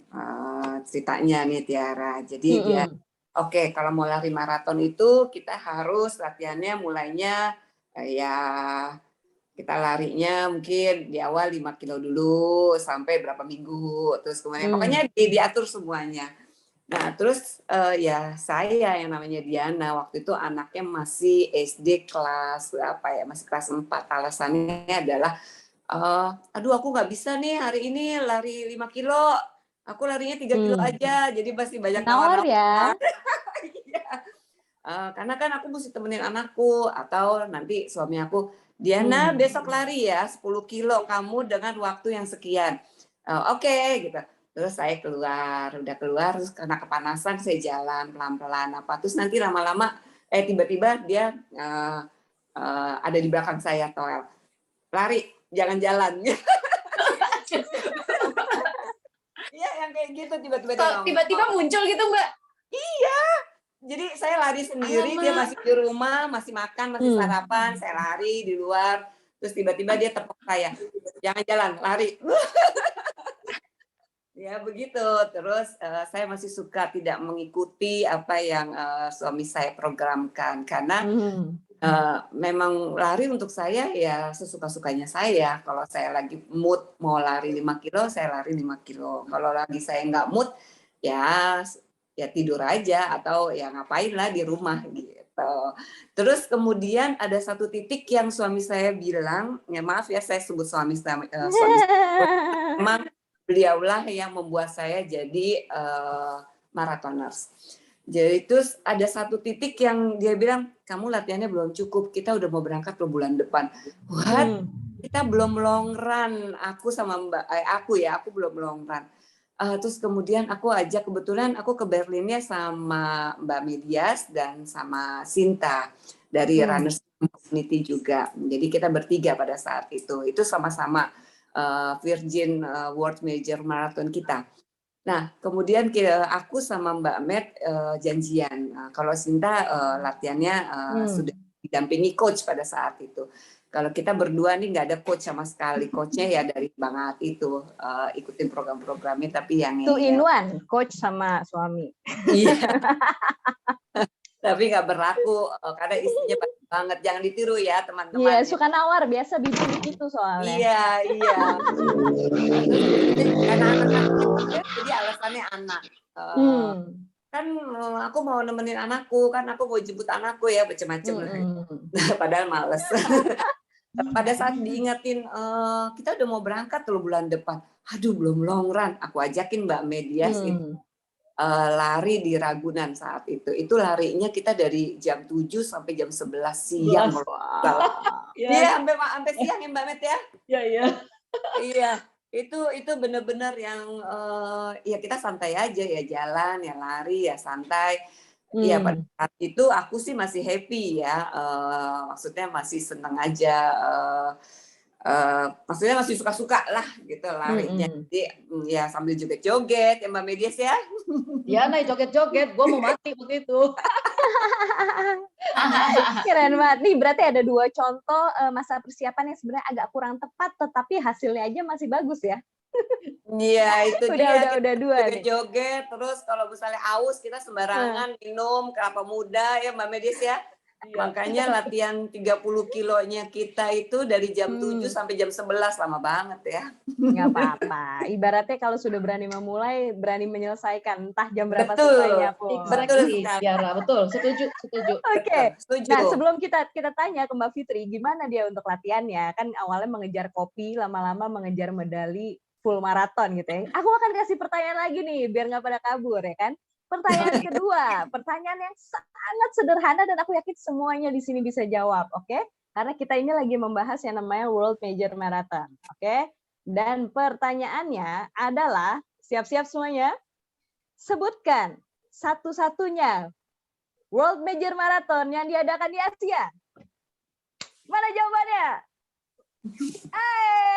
ceritanya nih Tiara. Jadi dia oke, kalau mau lari maraton itu kita harus latihannya mulainya ya kita larinya mungkin di awal 5 kilo dulu sampai berapa minggu, terus kemudian pokoknya diatur semuanya. Nah terus ya saya yang namanya Diana waktu itu anaknya masih SD kelas masih kelas 4. Alasannya adalah aduh aku nggak bisa nih hari ini lari 5 kilo. Aku larinya 3 kilo aja, jadi pasti banyak nawar ya. Karena kan aku mesti temenin anakku, atau nanti suami aku, Diana besok lari ya 10 kilo kamu dengan waktu yang sekian. Oke, gitu. Terus saya udah keluar, terus karena kepanasan saya jalan pelan-pelan terus nanti lama-lama tiba-tiba dia ada di belakang saya, Toel. Lari, jangan jalan. Iya, yang kayak gitu tiba-tiba muncul gitu, Mbak. Iya. Jadi saya lari sendiri, dia masih di rumah, masih makan, masih sarapan, saya lari di luar. Terus tiba-tiba dia tepuk saya, jangan jalan, lari. Ya begitu. Terus saya masih suka tidak mengikuti apa yang suami saya programkan karena memang lari untuk saya ya sesuka-sukanya saya. Kalau saya lagi mood mau lari 5 kilo, saya lari 5 kilo. Kalau lagi saya nggak mood, ya tidur aja atau ya ngapain lah di rumah gitu. gitu. Terus kemudian ada satu titik yang suami saya bilang, ya maaf ya saya sebut suami saya, memang beliaulah yang membuat saya jadi marathoners. Jadi terus ada satu titik yang dia bilang, kamu latihannya belum cukup, kita udah mau berangkat ke bulan depan. What? Kita belum long run, aku sama aku belum long run. Terus kemudian aku ajak, kebetulan aku ke Berlinnya sama Mbak Medias dan sama Sinta dari Runners Community juga. Jadi kita bertiga pada saat itu sama-sama Virgin World Major Marathon kita. Nah, kemudian aku sama Mbak Med janjian. Kalau Sinta latihannya sudah didampingi coach pada saat itu. Kalau kita berdua nih nggak ada coach sama sekali. Coachnya ya dari Bang At itu ikutin program-programnya, tapi yang Two in one, coach sama suami. Iya. Tapi nggak berlaku karena istrinya baik banget. Jangan ditiru ya teman-teman. Iya, suka nawar, biasa bibi itu soalnya. Iya. Karena anak-anak jadi alasannya anak. Kan aku mau nemenin anakku, kan aku mau jemput anakku ya, macam-macam. Padahal males. Pada saat diingetin kita udah mau berangkat loh bulan depan, aduh belum long run, aku ajakin Mbak Medias lari di Ragunan saat itu larinya kita dari jam 7 sampai jam 11 siang. Iya, sampai siang ya Mbak Med ya. Iya, itu benar-benar yang ya kita santai aja ya, jalan ya, lari ya, santai. Ya pada saat itu aku sih masih happy ya, maksudnya masih seneng aja, maksudnya masih suka-suka lah gitu larinya. Jadi ya sambil joget-joget ya Mbak Medias ya. Ya, naik joget-joget, gue mau mati begitu. Keren banget. Nih berarti ada 2 contoh masa persiapan yang sebenarnya agak kurang tepat, tetapi hasilnya aja masih bagus ya. Iya, itu dia. Udah 2 nih. Joget, terus kalau misalnya aus kita sembarangan minum kelapa muda ya Mbak Medias ya. Makanya latihan 30 kilonya kita itu dari jam 7 sampai jam 11, lama banget ya. Nggak apa-apa. Ibaratnya kalau sudah berani memulai, berani menyelesaikan, entah jam berapa Betul. selesainya pun. Betul, setuju. Oke. Setuju. Nah, sebelum kita tanya ke Mbak Fitri, gimana dia untuk latihannya? Kan awalnya mengejar kopi, lama-lama mengejar medali full maraton gitu ya. Aku akan kasih pertanyaan lagi nih, biar nggak pada kabur ya kan. Pertanyaan kedua, pertanyaan yang sangat sederhana dan aku yakin semuanya di sini bisa jawab, oke? Karena kita ini lagi membahas yang namanya World Major Marathon, oke? Dan pertanyaannya adalah, siap-siap semuanya? Sebutkan satu-satunya World Major Marathon yang diadakan di Asia. Mana jawabannya?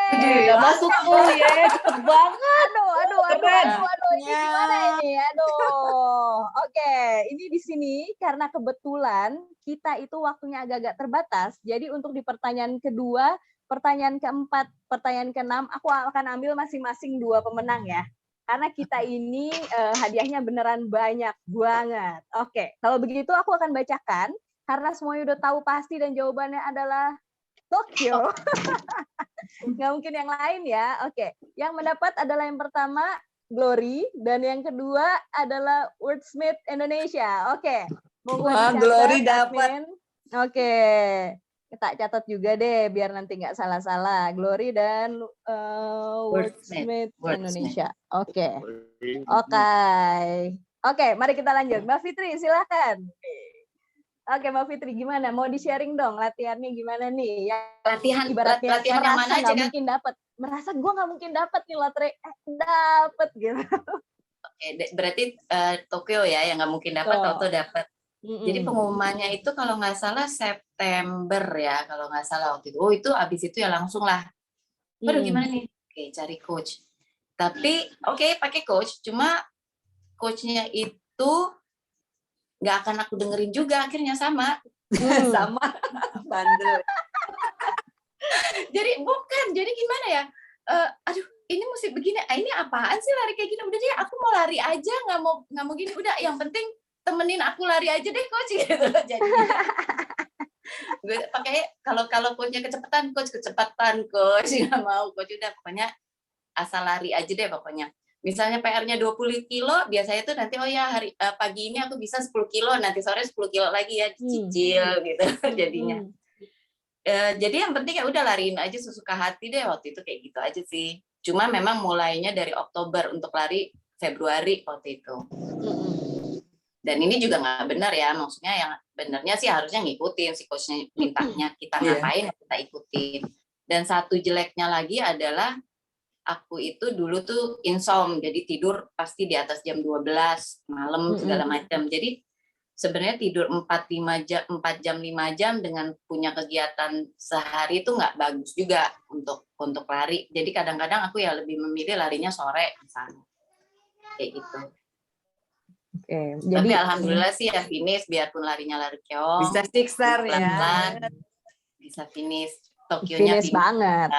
Udah masuk tuh ya, cepet banget. Aduh, ini gimana ini? Oke, ini di sini karena kebetulan kita itu waktunya agak-agak terbatas. Jadi untuk di pertanyaan kedua, pertanyaan keempat, pertanyaan keenam, aku akan ambil masing-masing 2 pemenang ya. Karena kita ini hadiahnya beneran banyak banget. Oke, kalau begitu aku akan bacakan karena semuanya udah tahu pasti dan jawabannya adalah Tokyo. Nggak mungkin yang lain ya. Oke, yang mendapat adalah yang pertama Glory dan yang kedua adalah Wordsmith Indonesia. Oke, wah, Glory dapat. Oke, kita catat juga deh biar nanti nggak salah-salah. Glory dan Wordsmith Indonesia. Oke, mari kita lanjut. Mbak Fitri, silakan. Oke, Mbak Fitri, gimana? Mau di-sharing dong latihannya gimana nih? Latihan yang mana aja kan? Mungkin dapat. Merasa gue nggak mungkin dapat nih lotre. Dapat gitu. Oke, berarti Tokyo ya yang nggak mungkin dapat atau dapat. Jadi pengumumannya itu kalau nggak salah September ya, kalau nggak salah waktu itu. Oh, itu abis itu ya langsung lah. Waduh, gimana nih? Oke, cari coach. Tapi pakai coach, cuma coachnya itu nggak akan aku dengerin juga, akhirnya sama bandel. Jadi gimana ya, aduh ini mesti begini, ini apaan sih lari kayak gini, udah deh aku mau lari aja, nggak mau gini, udah yang penting temenin aku lari aja deh coach gitu. Jadi gue pakai kalau coachnya kecepatan coach nggak mau, coach udah pokoknya asal lari aja deh pokoknya. misalnya PR-nya 20 kilo, biasanya tuh nanti oh ya pagi ini aku bisa 10 kilo, nanti sore 10 kilo lagi ya dicicil gitu jadinya. Jadi yang penting ya udah lariin aja sesuka hati deh, waktu itu kayak gitu aja sih. Cuma memang mulainya dari Oktober untuk lari Februari waktu itu. Dan ini juga nggak benar ya, maksudnya yang benernya sih harusnya ngikutin si coachnya mintanya kita ngapain kita ikutin. Dan satu jeleknya lagi adalah aku itu dulu tuh insom, jadi tidur pasti di atas jam 12 malam segala macam. Jadi sebenarnya tidur 4 jam 5 jam dengan punya kegiatan sehari itu nggak bagus juga untuk lari. Jadi kadang-kadang aku ya lebih memilih larinya sore misalnya. Kayak gitu. Oke, Tapi jadi alhamdulillah sih ya finish, biarpun larinya lari keong. Bisa sixer ya. Pelan-pelan bisa finish. Tokyonya finish banget.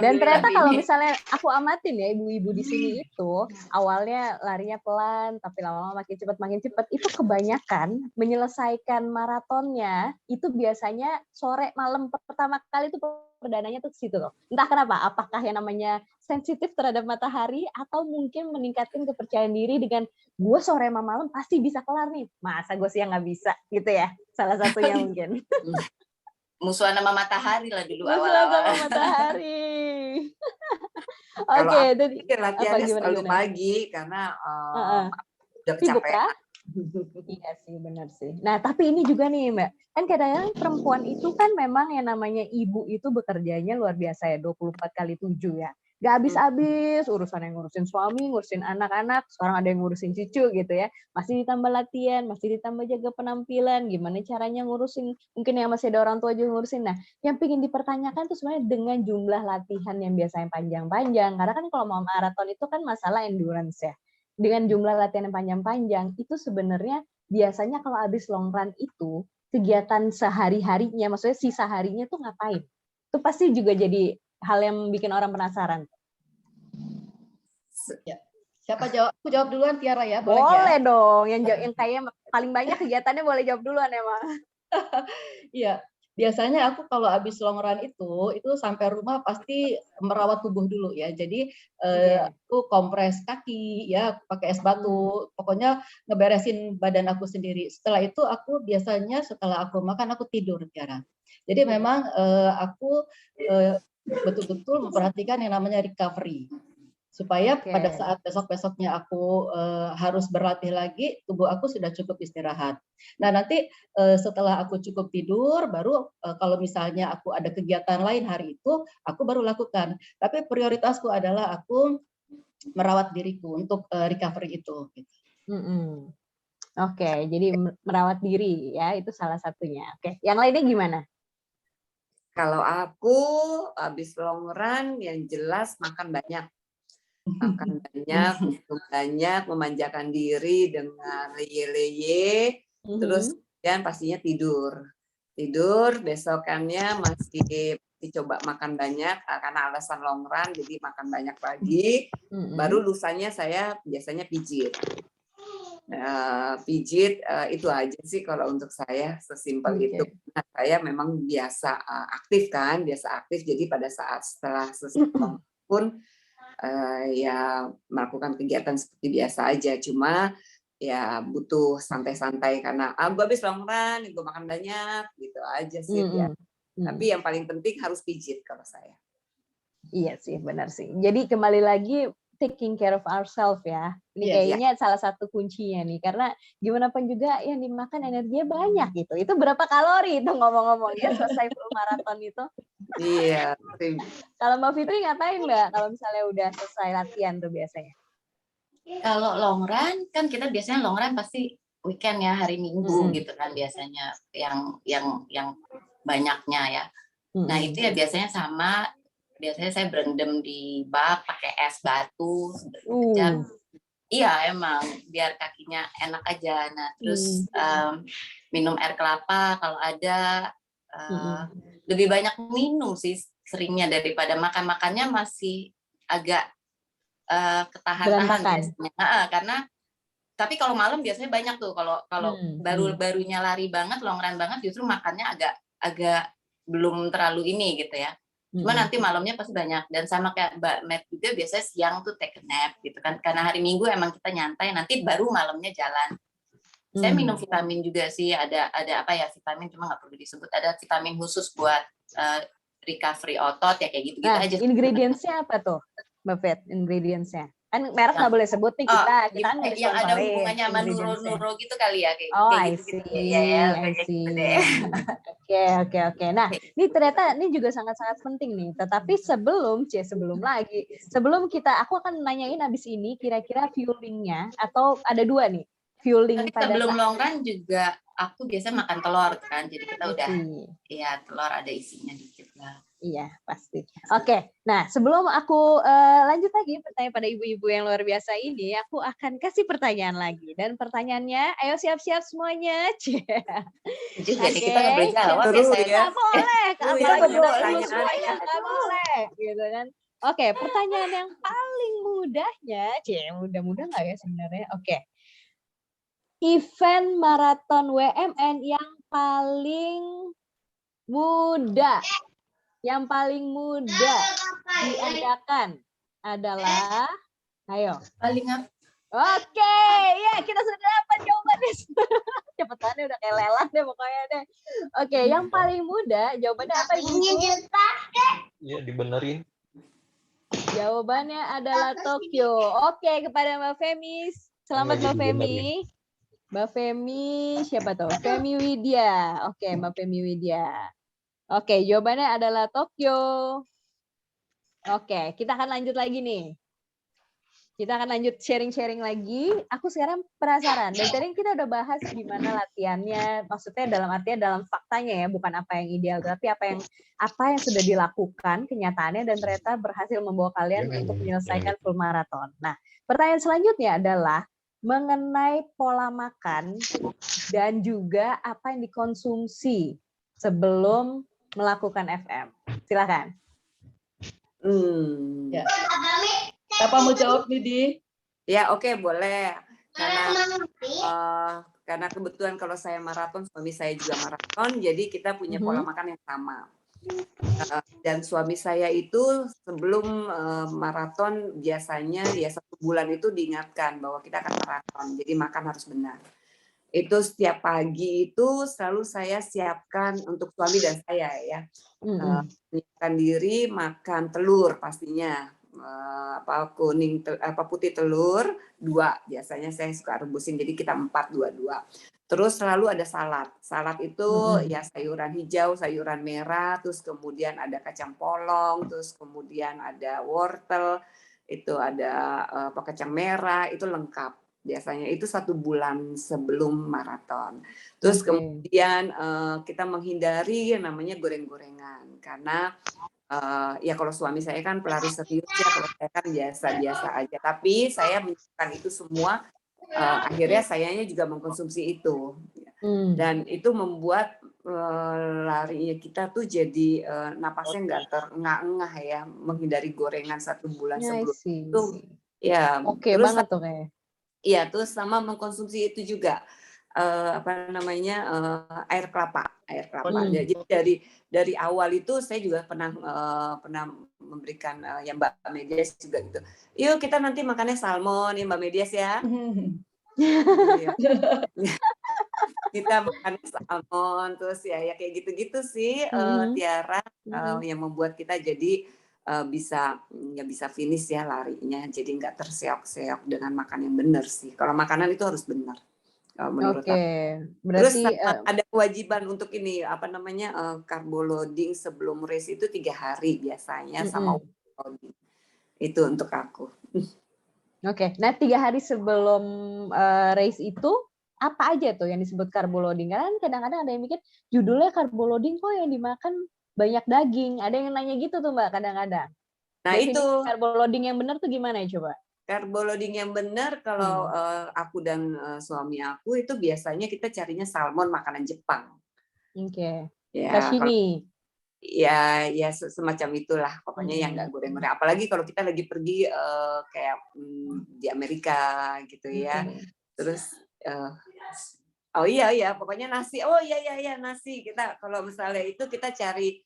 Dan ternyata kalau misalnya aku amatin ya ibu-ibu di sini itu awalnya larinya pelan, tapi lama-lama makin cepat. Itu kebanyakan menyelesaikan maratonnya itu biasanya sore malam pertama kali itu perdananya tuh ke situ loh. Entah kenapa, apakah yang namanya sensitif terhadap matahari atau mungkin meningkatkan kepercayaan diri dengan gue sore sama malam pasti bisa kelar nih. Masa gue siang nggak bisa gitu ya? Salah satunya mungkin. Musuhan sama matahari lah dulu awal-awal. Musuhan sama matahari. Oke, jadi latihannya selalu pagi karena udah kecapean. Iya sih, benar sih. Nah, tapi ini juga nih, Mbak. Kan kadang-kadang perempuan itu kan memang yang namanya ibu itu bekerjanya luar biasa ya, 24/7 ya. Gak habis-habis, urusan yang ngurusin suami, ngurusin anak-anak, sekarang ada yang ngurusin cucu gitu ya. Masih ditambah latihan, masih ditambah jaga penampilan, gimana caranya ngurusin, mungkin yang masih ada orang tua juga ngurusin. Nah, yang pengen dipertanyakan tuh sebenarnya dengan jumlah latihan yang biasanya panjang-panjang. Karena kan kalau mau maraton itu kan masalah endurance ya. Dengan jumlah latihan yang panjang-panjang, itu sebenarnya biasanya kalau habis long run itu, kegiatan sehari-harinya, maksudnya sisa harinya tuh ngapain? Itu pasti juga jadi hal yang bikin orang penasaran. Ya. Siapa jawab? Aku jawab duluan, Tiara ya. Boleh ya? Dong. Yang kayak paling banyak kegiatannya boleh jawab duluan emang. Iya. Biasanya aku kalau habis long run itu sampai rumah pasti merawat tubuh dulu ya. Jadi aku kompres kaki ya, aku pakai es batu. Pokoknya ngeberesin badan aku sendiri. Setelah itu aku biasanya setelah aku makan aku tidur, Tiara. Jadi memang aku betul-betul memperhatikan yang namanya recovery. Supaya pada saat besok-besoknya aku harus berlatih lagi, tubuh aku sudah cukup istirahat. Nah nanti setelah aku cukup tidur, baru kalau misalnya aku ada kegiatan lain hari itu, aku baru lakukan. Tapi prioritasku adalah aku merawat diriku untuk recovery itu. Oke, jadi merawat diri ya, itu salah satunya. Oke, yang lainnya gimana? Kalau aku habis long run, yang jelas makan banyak. Makan banyak, minum banyak, memanjakan diri dengan leye-leye, terus dan pastinya tidur. Besokannya masih coba makan banyak karena alasan long run, jadi makan banyak lagi. Baru lusanya saya biasanya pijit. Itu aja sih kalau untuk saya, sesimpel itu. Nah, saya memang biasa aktif, jadi pada saat setelah selesai pun ya melakukan kegiatan seperti biasa aja, cuma ya butuh santai-santai karena gue habis long run, gue makan banyak gitu aja sih ya. Tapi yang paling penting harus pijit kalau saya. Iya sih, benar sih. Jadi kembali lagi taking care of ourselves ya. Ini kayaknya salah satu kuncinya nih, karena gimana pun juga yang dimakan energinya banyak gitu. Itu berapa kalori itu ngomong-ngomong ya selesai full maraton itu? Iya. Kalau Mbak Fitri ngapain Mbak kalau misalnya udah selesai latihan tuh biasanya? Kalau long run kan kita biasanya long run pasti weekend ya, hari Minggu gitu kan biasanya yang banyaknya ya. Nah itu ya biasanya saya berendam di bak pakai es batu jam. Iya emang biar kakinya enak aja. Nah terus minum air kelapa kalau ada. Lebih banyak minum sih seringnya daripada makannya masih agak ketahan-tahan biasanya. Karena tapi kalau malam biasanya banyak tuh kalau barunya lari banget, long run banget, justru makannya agak belum terlalu ini gitu ya. Cuma nanti malamnya pasti banyak. Dan sama kayak Mbak Matt juga biasanya siang tuh take a nap gitu kan. Karena hari Minggu emang kita nyantai, nanti baru malamnya jalan. Saya minum vitamin juga sih, ada apa ya, vitamin cuma nggak perlu disebut. Ada vitamin khusus buat recovery otot ya, kayak gitu-gitu aja. Ingredients-nya apa tuh, Mbak Fet? Ingredients-nya kan merek nggak boleh sebut nih, kita kan nggak yang ada disponsorin hubungannya sama nuro gitu kali ya, kayak I gitu see, ya, I kayak see. gitu deh. Oke. Nah, ini ternyata ini juga sangat-sangat penting nih. Tetapi sebelum aku akan nanyain abis ini kira-kira fuelingnya, atau ada dua nih fueling Tapi pada sebelum saat long run juga aku biasanya makan telur kan, jadi kita udah ya telur ada isinya dikit lah. Iya, pasti. Oke, nah sebelum aku lanjut lagi pertanyaan pada ibu-ibu yang luar biasa ini, aku akan kasih pertanyaan lagi. Dan pertanyaannya, ayo siap-siap semuanya. Jadi kita nggak boleh jawab ya, saya. Nggak boleh, Pertanyaan semuanya nggak boleh, gitu kan. Oke, pertanyaan yang paling mudahnya, mudah-mudah nggak ya sebenarnya? Oke. Event maraton WMN yang paling mudah diadakan adalah, ayo. Paling apa? Oke, ya kita sudah dapat jawabannya. Cepetannya udah kayak lelang deh pokoknya deh. Oke, yang paling mudah jawabannya apa Ibu? Iya, dibenerin. Jawabannya adalah Tokyo. Oke, kepada Mbak Femi. Selamat Mbak Femi. Mbak Femi, siapa tuh? Femi Widya. Oke, Mbak Femi Widya. Oke, jawabannya adalah Tokyo. Oke, kita akan lanjut lagi nih. Kita akan lanjut sharing-sharing lagi. Aku sekarang penasaran. Dan tadi kita udah bahas gimana latihannya. Maksudnya dalam artian dalam faktanya ya, bukan apa yang ideal, tapi apa yang sudah dilakukan kenyataannya dan ternyata berhasil membawa kalian untuk menyelesaikan full marathon. Nah, pertanyaan selanjutnya adalah mengenai pola makan dan juga apa yang dikonsumsi sebelum melakukan FM. Silakan. Ya. Siapa mau jawab nih, Di? Ya, oke, boleh. Karena kebetulan kalau saya maraton, suami saya juga maraton, jadi kita punya pola makan yang sama. Dan suami saya itu sebelum maraton biasanya ya 1 bulan itu diingatkan bahwa kita akan maraton, jadi makan harus benar. Itu setiap pagi itu selalu saya siapkan untuk suami dan saya ya. Menyiapkan diri makan telur pastinya. Putih telur 2, biasanya saya suka rebusin, jadi kita 4, 2. Terus selalu ada salad. Salad itu ya sayuran hijau, sayuran merah, terus kemudian ada kacang polong, terus kemudian ada wortel, itu ada kacang merah, itu lengkap. Biasanya itu 1 bulan sebelum maraton. Terus kemudian kita menghindari yang namanya goreng-gorengan, karena ya kalau suami saya kan pelari serius ya, kalau saya kan biasa-biasa aja. Tapi saya menyukai itu semua, akhirnya sayanya juga mengkonsumsi itu. Dan itu membuat larinya kita tuh jadi napasnya nggak terengah-engah ya, menghindari gorengan 1 bulan sebelum itu. Ya, Oke banget tuh kayak. Iya, terus sama mengkonsumsi itu juga air kelapa. Jadi dari awal itu saya juga pernah memberikan yang Mbak Medias juga gitu. Yuk kita nanti makannya salmon ya Mbak Medias ya. Kita makan salmon terus ya kayak gitu-gitu sih Tiara yang membuat kita jadi bisa finish ya larinya, jadi nggak terseok-seok dengan makan yang benar sih. Kalau makanan itu harus benar menurut aku. Berarti terus ada kewajiban untuk ini carbo loading sebelum race itu 3 hari biasanya sama loading. Itu untuk aku. Oke. Nah 3 hari sebelum race itu apa aja tuh yang disebut carbo loading? Karena kadang-kadang ada yang mikir judulnya carbo loading kok yang dimakan banyak daging. Ada yang nanya gitu tuh Mbak kadang-kadang. Nah definisi itu carbo loading yang benar tuh gimana ya coba? Carbo loading yang benar kalau aku dan suami aku itu biasanya kita carinya salmon makanan Jepang. Oke. Ya, sashimi. Ya semacam itulah pokoknya yang nggak goreng-goreng. Apalagi kalau kita lagi pergi kayak di Amerika gitu ya. Terus oh iya pokoknya nasi. Oh iya nasi. Kita kalau misalnya itu kita cari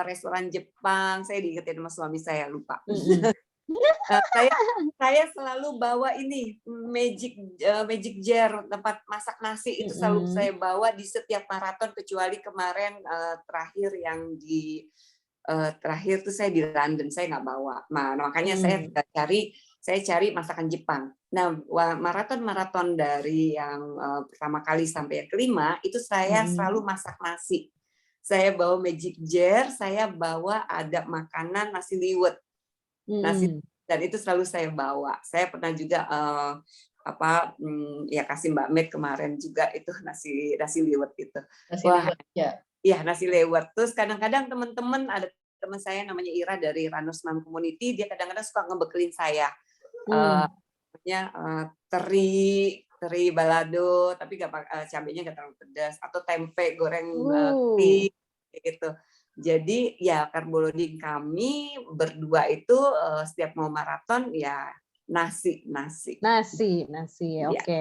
restoran Jepang. Saya diingetin sama suami saya, lupa. Mm-mm. Saya selalu bawa ini magic jar, tempat masak nasi, itu selalu saya bawa di setiap maraton, kecuali kemarin terakhir yang di terakhir tuh saya di London, saya nggak bawa. Nah, makanya saya cari masakan Jepang. Nah, maraton dari yang pertama kali sampai yang kelima itu saya selalu masak nasi. Saya bawa magic jar, saya bawa ada makanan nasi liwet. Dan itu selalu saya bawa. Saya pernah juga ya kasih Mbak Med kemarin juga itu nasi liwet itu. Nasi liwet. Terus kadang-kadang teman-teman, ada teman saya namanya Ira dari Ranus Mam Community, dia kadang-kadang suka ngebekelin saya. Teri balado, tapi cabenya nggak terlalu pedas, atau tempe goreng gitu. Jadi ya carbo-loading kami berdua itu setiap mau maraton ya nasi. Oke.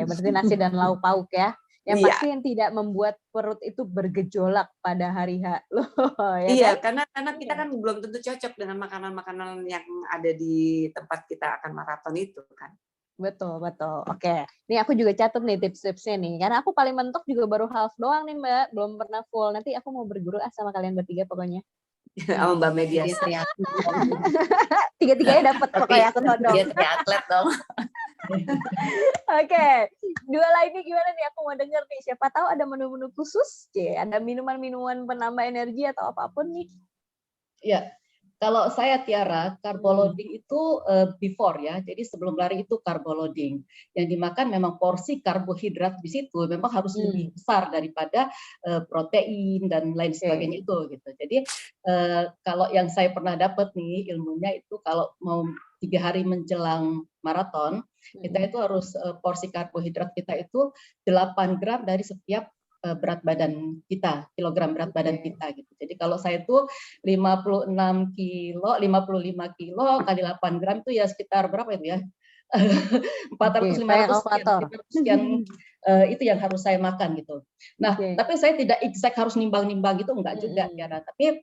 Berarti nasi dan lauk pauk ya. Yang pasti yang tidak membuat perut itu bergejolak pada hari H. Loh, ya kan? Karena kita kan belum tentu cocok dengan makanan-makanan yang ada di tempat kita akan maraton itu kan. Betul. Oke. Nih aku juga catat nih tips-tipsnya nih. Karena aku paling mentok juga baru half doang nih Mbak. Belum pernah full. Nanti aku mau berguru sama kalian bertiga pokoknya. Sama Mbak Medias. Tiga-tiganya dapat pokoknya aku todong. Dia triatlet dong. Oke. Dua lainnya gimana nih? Aku mau denger nih. Siapa tahu ada menu-menu khusus. Ada minuman-minuman penambah energi atau apapun nih. Ya. Kalau saya Tiara, carbo loading itu before ya, jadi sebelum lari itu carbo loading. Yang dimakan memang porsi karbohidrat di situ memang harus lebih besar daripada protein dan lain sebagainya itu gitu. Jadi kalau yang saya pernah dapat nih ilmunya itu kalau mau 3 hari menjelang maraton, kita itu harus porsi karbohidrat kita itu 8 gram dari setiap berat badan kita, kilogram berat badan kita gitu. Jadi kalau saya itu 55 kilo kali 8 gram itu ya sekitar berapa itu ya? 400-500 sekian itu yang harus saya makan gitu. Nah, tapi saya tidak exact harus nimbang-nimbang gitu, enggak juga Tiara. Tapi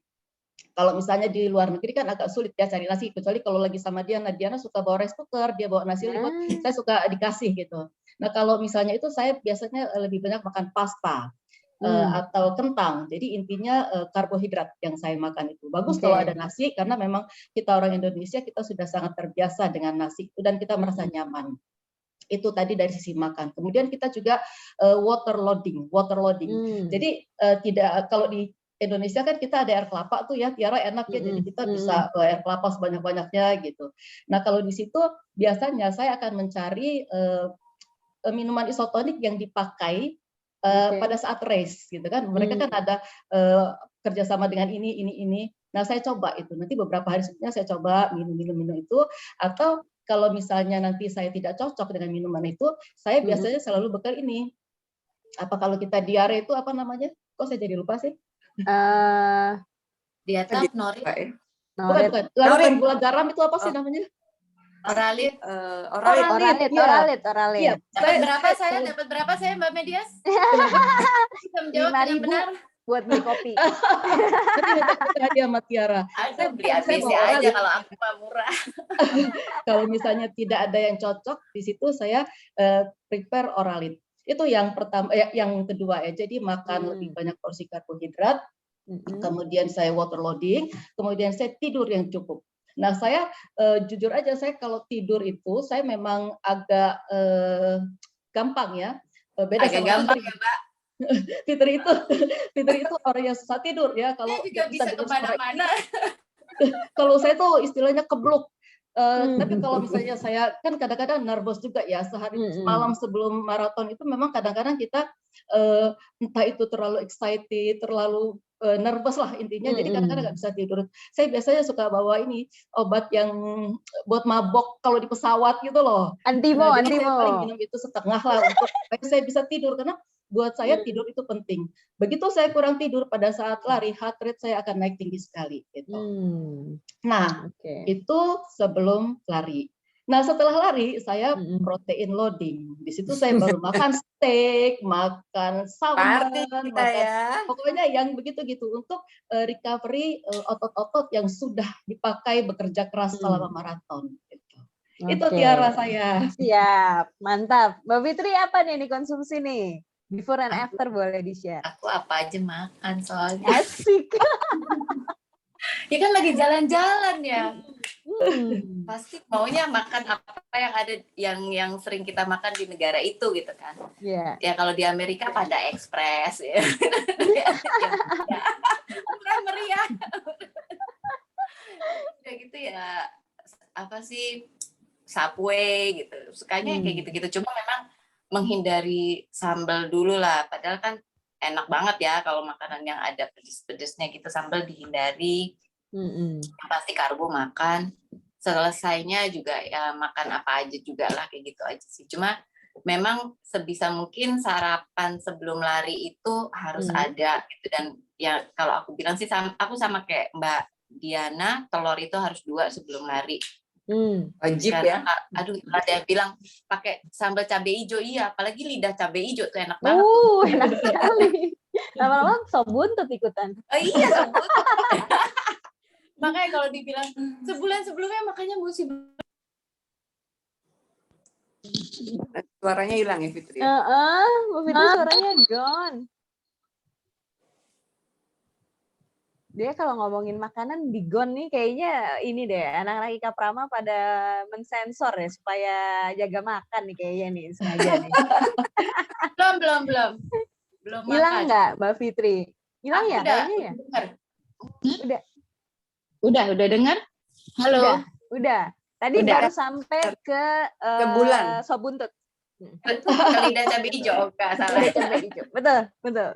kalau misalnya di luar negeri kan agak sulit ya cari nasi, kecuali kalau lagi sama Diana suka bawa rice cooker, dia bawa nasi liwet, saya suka dikasih gitu. Nah kalau misalnya itu saya biasanya lebih banyak makan pasta atau kentang. Jadi intinya karbohidrat yang saya makan itu. Bagus kalau ada nasi karena memang kita orang Indonesia kita sudah sangat terbiasa dengan nasi itu dan kita merasa nyaman. Itu tadi dari sisi makan. Kemudian kita juga water loading. Jadi tidak kalau di Indonesia kan kita ada air kelapa tuh ya, Tiara enak ya, jadi kita bisa air kelapa sebanyak-banyaknya gitu. Nah kalau di situ biasanya saya akan mencari minuman isotonik yang dipakai pada saat race gitu kan. Mereka kan ada kerjasama dengan ini. Nah saya coba itu. Nanti beberapa hari sebelumnya saya coba minum itu. Atau kalau misalnya nanti saya tidak cocok dengan minuman itu, saya biasanya selalu bekal ini. Apa kalau kita diare itu apa namanya? Kok saya jadi lupa sih? Diatap norit. Bukan. Lalu gula garam itu apa sih namanya? Oralit. Oralit. Iya. Dapat berapa saya Mbak Medias? Bisa menjawab dengan benar. Buat beli kopi. Nanti hadiah sama Tiara. Saya beli ABC aja kalau aku mah murah. Kalau misalnya tidak ada yang cocok, di situ saya prepare Oralit. Itu yang pertama, yang kedua ya. Jadi makan lebih banyak porsi karbohidrat. Kemudian saya water loading. Kemudian saya tidur yang cukup. Nah saya jujur aja saya kalau tidur itu saya memang agak gampang ya. Beda agak sama gampang ya Mbak. Fitri itu orang yang susah tidur ya. Kalau juga bisa kemana-mana. Kalau saya tuh istilahnya kebluk. Tapi kalau misalnya saya kan kadang-kadang nervous juga ya sehari malam sebelum maraton itu memang kadang-kadang kita entah itu terlalu excited, terlalu nervous lah intinya. Jadi kadang-kadang nggak bisa tidur. Saya biasanya suka bawa ini obat yang buat mabok kalau di pesawat gitu loh. Antimo. Saya paling minum itu setengah lah untuk supaya saya bisa tidur karena buat saya tidur itu penting. Begitu saya kurang tidur pada saat lari, heart rate saya akan naik tinggi sekali. Gitu. Nah, itu sebelum lari. Nah, setelah lari, saya protein loading. Di situ saya baru makan steak, makan salmon, Party kita makan ya. pokoknya yang begitu-gitu untuk recovery otot-otot yang sudah dipakai bekerja keras selama maraton. Gitu. Itu Oke. Tiara saya. Siap, mantap. Mbak Fitri apa nih konsumsi nih? Before and after boleh di-share. Aku apa aja makan soalnya. Asik. Ya kan lagi jalan-jalan ya. Hmm. Pasti maunya makan apa yang ada yang sering kita makan di negara itu gitu kan. Iya. Ya kalau di Amerika Panda Express ya. Murah meriah. Kayak gitu ya, apa sih, Subway gitu. Sukanya kayak gitu-gitu. Cuma memang menghindari sambal dulu lah. Padahal kan enak banget ya kalau makanan yang ada pedes-pedesnya gitu, sambal dihindari. Yang pasti karbo makan. Selesainya juga ya makan apa aja juga lah, kayak gitu aja sih. Cuma memang sebisa mungkin sarapan sebelum lari itu harus ada gitu. Dan ya kalau aku bilang sih aku sama kayak Mbak Diana, telur itu harus 2 sebelum lari. Wajib Karena, ya. aduh, ada yang bilang pakai sambal cabai hijau, iya, apalagi lidah cabai hijau tuh enak banget. Enak sekali. Lama-lama sop buntut ikutan. Oh iya, sebut. Makanya kalau dibilang sebulan sebelumnya makanya mesti. Suaranya hilang ya Fitri. Mbak Fitri suaranya gone. Dia kalau ngomongin makanan di gone nih kayaknya ini deh, anak-anak Ika Prama pada mensensor ya supaya jaga makan nih kayaknya nih sengaja nih. Belum Hilang makan. nggak Mbak Fitri? Hilang ya kayaknya ya? Udah dengar? Halo. Udah. Tadi Udah. baru sampai ke bulan. sop buntut. Ke lidah cabai hijau, enggak salah. Lidah cabai hijau. Betul.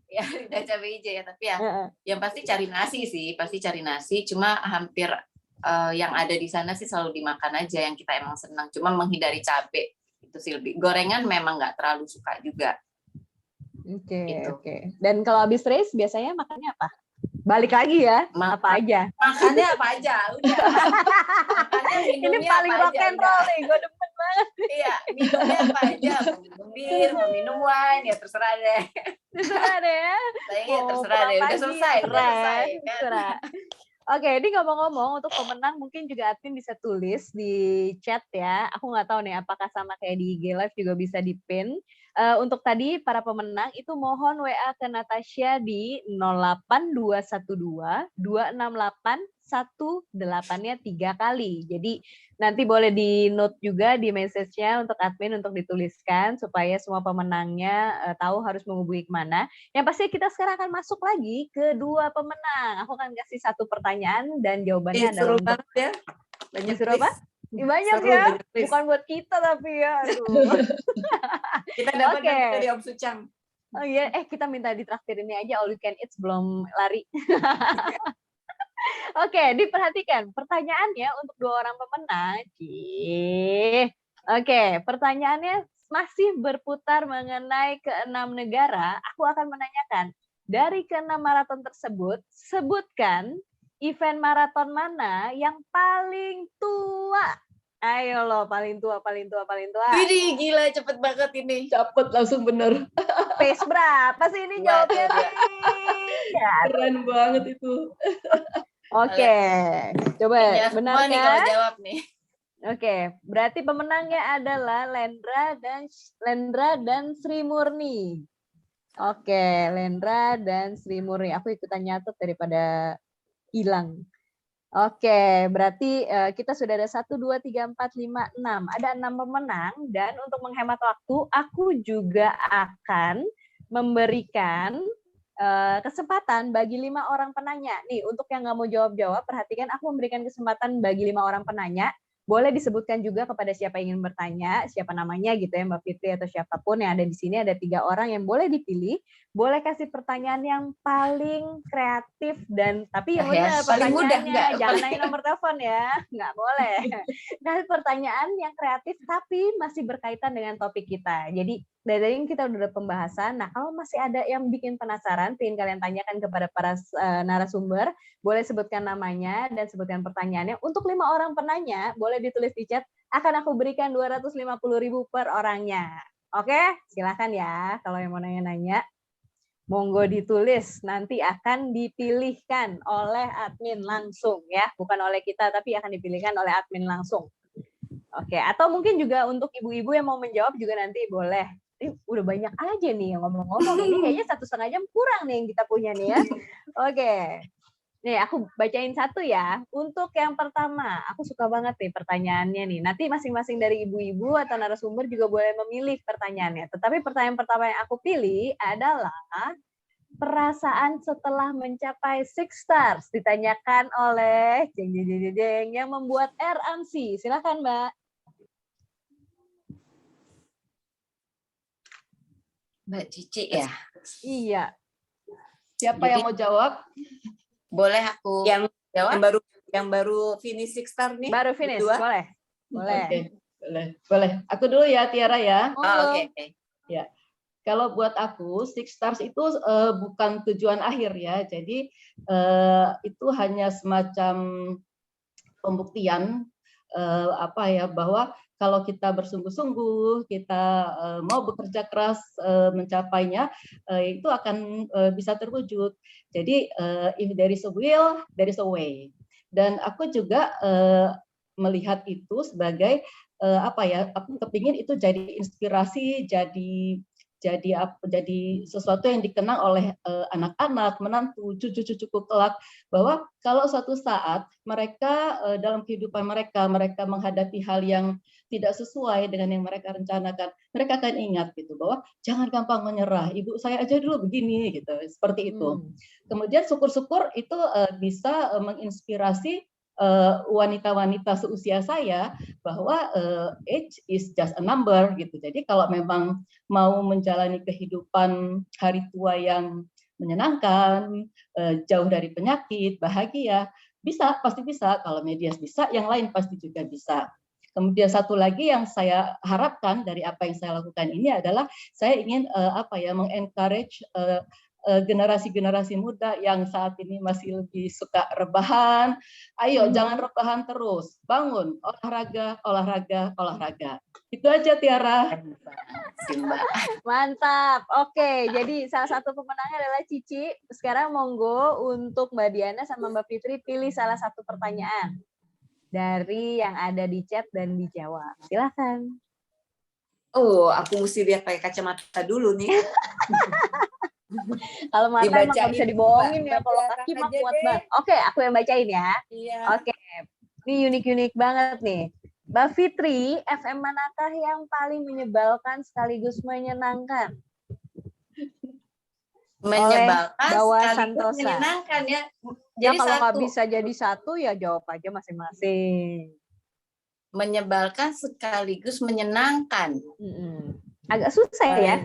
Ya, lidah cabai hijau ya, tapi ya yang pasti cari nasi sih, cuma hampir yang ada di sana sih selalu dimakan aja yang kita emang senang, cuma menghindari cabai itu sih lebih. Gorengan memang nggak terlalu suka juga. Oke. Dan kalau habis race biasanya makannya apa? Balik lagi ya, apa aja? Makannya apa aja, udah. Makannya minumnya ini paling apa rock aja, and roll nih, gue demen banget. Iya, minumnya apa aja, mau minum bir, mau minum wine, ya terserah deh. Terserah deh ya. Saya terserah deh, udah selesai. Terserah. Oke, ini ngomong-ngomong untuk pemenang mungkin juga admin bisa tulis di chat ya. Aku nggak tahu nih apakah sama kayak di IG Live juga bisa di-pin. Untuk tadi para pemenang itu mohon WA ke Natasha di 08212 268 18-nya 3 kali. Jadi nanti boleh di note juga di message-nya untuk admin untuk dituliskan supaya semua pemenangnya tahu harus menghubungi kemana. Yang pasti kita sekarang akan masuk lagi ke 2 pemenang. Aku akan kasih 1 pertanyaan dan jawabannya adalah seru banget ya. Banyak seru apa? Banyak seru, ya, banyak quiz. bukan buat kita tapi ya. Aduh. Kita dapat dari Om Sucang. Oh iya, kita minta ditraktir ini aja all you can eat sebelum lari. Oke, diperhatikan pertanyaannya untuk 2 orang pemenang. Oke, pertanyaannya masih berputar mengenai ke-6 negara. Aku akan menanyakan, dari ke-6 maraton tersebut, sebutkan event maraton mana yang paling tua? Ayo loh, paling tua. Widih, gila cepet banget ini. Cepet langsung bener. Pace berapa sih ini jawabnya nih? Keren banget itu. Oke, coba Ya, benar semua nih kalau kan? jawab nih. Oke, berarti pemenangnya adalah Lendra dan Sri Murni. Oke, Lendra dan Sri Murni. Aku ikutan nyatet daripada hilang. Oke, berarti kita sudah ada 1, 2, 3, 4, 5, 6. Ada 6 pemenang dan untuk menghemat waktu, aku juga akan memberikan kesempatan bagi 5 orang penanya. Nih, untuk yang nggak mau jawab-jawab, perhatikan aku memberikan kesempatan bagi 5 orang penanya. Boleh disebutkan juga kepada siapa yang ingin bertanya, siapa namanya gitu ya, Mbak Fitri atau siapapun yang ada di sini, ada 3 orang yang boleh dipilih. Boleh kasih pertanyaan yang paling kreatif dan tapi yang benar paling mudah, pertanyaannya jangan nanya nomor telepon ya, nggak boleh. Kasih pertanyaan yang kreatif tapi masih berkaitan dengan topik kita. Jadi dari tadi kita udah ada pembahasan. Nah, kalau masih ada yang bikin penasaran, pengen kalian tanyakan kepada para narasumber, boleh sebutkan namanya dan sebutkan pertanyaannya. Untuk 5 orang penanya, boleh ditulis di chat, akan aku berikan 250.000 per orangnya. Oke, silakan ya kalau yang mau nanya-nanya. Monggo ditulis, nanti akan dipilihkan oleh admin langsung ya, bukan oleh kita tapi akan dipilihkan oleh admin langsung. Oke, atau mungkin juga untuk ibu-ibu yang mau menjawab juga nanti boleh. Ini udah banyak aja nih yang ngomong-ngomong. Ini kayaknya 1,5 jam kurang nih yang kita punya nih ya. Oke. Nih, aku bacain satu ya. Untuk yang pertama, aku suka banget nih pertanyaannya nih. Nanti masing-masing dari ibu-ibu atau narasumber juga boleh memilih pertanyaannya. Tetapi pertanyaan pertama yang aku pilih adalah perasaan setelah mencapai 6 stars. Ditanyakan oleh yang membuat RMC. Silakan, Mbak. Mbak Cici ya. Iya. Siapa Jadi- yang mau jawab? Boleh aku Yang jawab? yang baru finish 6 star nih. Baru finish, berdua. boleh. Boleh. Oke, boleh. Aku dulu ya, Tiara ya. Oh, oke. Kalau buat aku, 6 stars itu bukan tujuan akhir ya. Jadi itu hanya semacam pembuktian bahwa kalau kita bersungguh-sungguh, kita mau bekerja keras mencapainya, itu akan bisa terwujud. Jadi if there is a will, there is a way. Dan aku juga melihat itu sebagai aku kepingin itu jadi inspirasi, jadi sesuatu yang dikenang oleh anak-anak, menantu, cucu-cucuku kelak, bahwa kalau suatu saat mereka dalam kehidupan mereka menghadapi hal yang tidak sesuai dengan yang mereka rencanakan, mereka akan ingat gitu bahwa jangan gampang menyerah. Ibu saya aja dulu begini gitu, seperti itu. Kemudian syukur-syukur itu bisa menginspirasi wanita-wanita seusia saya bahwa age is just a number gitu. Jadi kalau memang mau menjalani kehidupan hari tua yang menyenangkan, jauh dari penyakit, bahagia, bisa, pasti bisa. Kalau media bisa, yang lain pasti juga bisa. Kemudian satu lagi yang saya harapkan dari apa yang saya lakukan ini adalah saya ingin mengencourage generasi-generasi muda yang saat ini masih lebih suka rebahan. Ayo, jangan rebahan terus. Bangun, olahraga, olahraga, olahraga. Itu aja, Tiara. Mantap. Oke, jadi salah satu pemenangnya adalah Cici. Sekarang monggo untuk Mbak Diana sama Mbak Fitri pilih salah satu pertanyaan dari yang ada di chat dan dijawab. Silakan. Oh, aku mesti lihat pakai kacamata dulu nih. Kalau mata emang nggak bisa dibohongin ya, kalau Baca kaki mah aja kuat deh. banget. Oke, aku yang bacain ya. Iya. Oke, ini unik-unik banget nih. Mbak Fitri, FM manakah yang paling menyebalkan sekaligus menyenangkan? Menyebalkan Bawa sekaligus Santosa. menyenangkan ya. Ya Jadi kalau nggak satu, bisa jadi satu ya jawab aja masing-masing. menyebalkan sekaligus menyenangkan. Agak susah ya.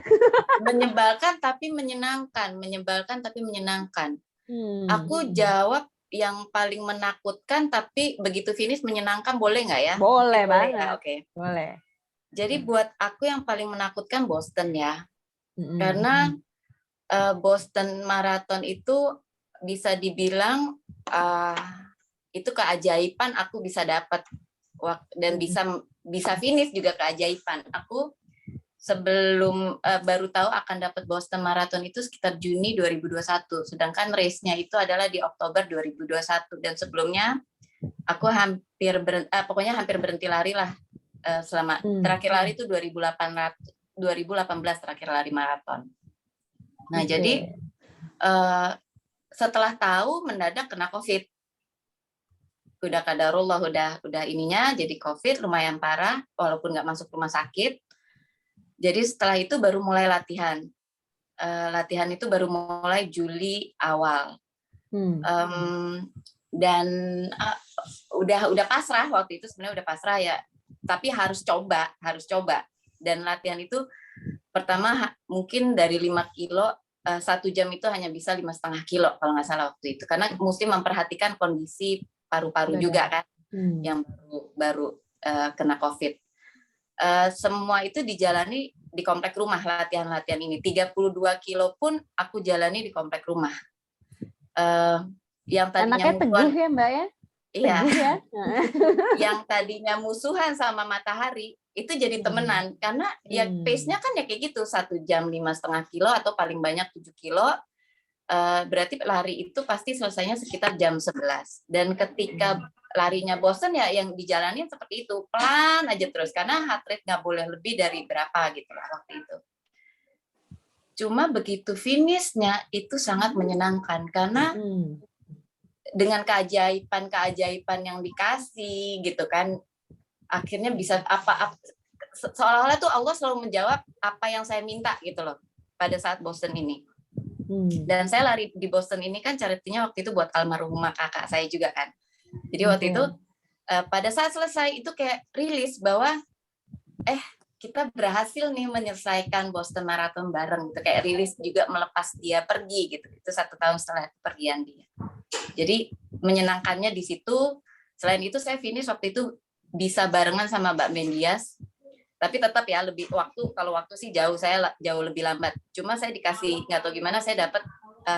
Menyebalkan tapi menyenangkan, menyebalkan tapi menyenangkan. Aku jawab yang paling menakutkan tapi begitu finish menyenangkan, boleh nggak ya? Boleh Boleh banget. ya, oke. Boleh. Jadi buat aku yang paling menakutkan Boston ya. Karena Boston Marathon itu bisa dibilang itu keajaiban aku bisa dapat dan bisa finish juga keajaiban. Aku sebelum baru tahu akan dapat Boston Marathon itu sekitar Juni 2021, sedangkan race-nya itu adalah di Oktober 2021 dan sebelumnya aku hampir berhenti lari lah selama terakhir lari itu 2018 terakhir lari maraton. Nah, jadi setelah tahu mendadak kena COVID. Udah kadarullah udah ininya jadi COVID lumayan parah walaupun nggak masuk rumah sakit. Jadi setelah itu baru mulai latihan. Latihan itu baru mulai Juli awal. Dan udah pasrah waktu itu, sebenarnya udah pasrah ya. Tapi harus coba. Dan latihan itu pertama mungkin dari 5 kilo 1 jam itu hanya bisa 5,5 kilo kalau nggak salah waktu itu. Karena mesti memperhatikan kondisi paru-paru juga kan, yang baru kena COVID. Semua itu dijalani di komplek rumah, latihan-latihan ini. 32 kilo pun aku jalani di komplek rumah. Yang tadinya anaknya teguh ya Mbak ya? Iya. Teguh ya. Yang tadinya musuhan sama matahari itu jadi temenan karena ya pace-nya kan ya kayak gitu 1 jam 5,5 kilo atau paling banyak 7 kilo. Berarti lari itu pasti selesainya sekitar jam 11. Dan ketika larinya bosen ya yang dijalanin seperti itu pelan aja terus karena heart rate nggak boleh lebih dari berapa gitu lah waktu itu. Cuma begitu finishnya itu sangat menyenangkan karena dengan keajaiban yang dikasih gitu kan, akhirnya bisa seolah-olah tuh Allah selalu menjawab apa yang saya minta gitu loh pada saat Boston ini. Dan saya lari di Boston ini kan charity-nya waktu itu buat almarhumah kakak saya juga kan. Jadi waktu itu pada saat selesai itu kayak rilis bahwa kita berhasil nih menyelesaikan Boston Marathon bareng gitu, kayak rilis juga melepas dia pergi gitu. Itu 1 tahun setelah kepergian dia. Jadi menyenangkannya di situ. Selain itu saya finish waktu itu bisa barengan sama Mbak Mendias. Tapi tetap ya lebih kalau waktu sih saya jauh lebih lambat. Cuma saya dikasih nggak tahu gimana saya dapat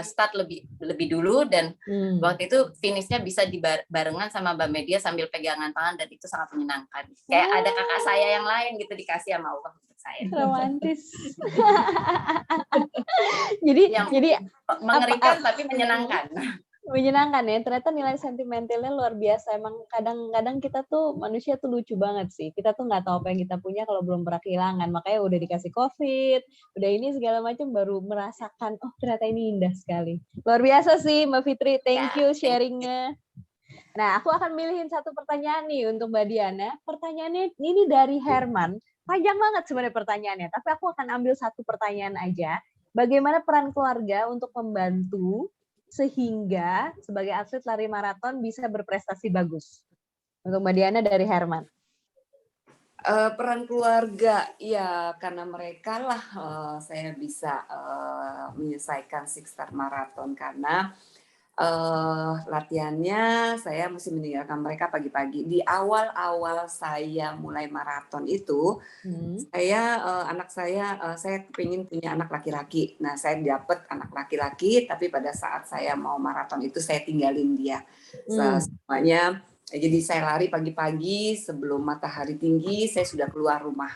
start lebih dulu dan waktu itu finishnya bisa barengan sama Mbak Media sambil pegangan tangan dan itu sangat menyenangkan. Kayak ada kakak saya yang lain gitu dikasih sama Allah untuk saya. Romantis. jadi mengerikan tapi menyenangkan. Menyenangkan ya, ternyata nilai sentimentalnya luar biasa. Emang kadang-kadang kita tuh manusia tuh lucu banget sih. Kita tuh nggak tahu apa yang kita punya kalau belum pernah kehilangan. Makanya udah dikasih COVID, udah ini segala macam baru merasakan, oh ternyata ini indah sekali. Luar biasa sih Mbak Fitri, thank you sharingnya. Nah, aku akan milihin satu pertanyaan nih untuk Mbak Diana. Pertanyaannya ini dari Herman. Panjang banget sebenarnya pertanyaannya, tapi aku akan ambil satu pertanyaan aja. Bagaimana peran keluarga untuk membantu sehingga sebagai atlet lari maraton bisa berprestasi bagus? Untuk Mbak Diana dari Herman. Peran keluarga, ya karena mereka lah saya bisa menyelesaikan Six Star Marathon karena latihannya saya mesti meninggalkan mereka pagi-pagi. Di awal-awal saya mulai maraton itu, anak saya kepingin punya anak laki-laki. Nah, saya dapat anak laki-laki, tapi pada saat saya mau maraton itu saya tinggalin dia. Semuanya, jadi saya lari pagi-pagi sebelum matahari tinggi, saya sudah keluar rumah.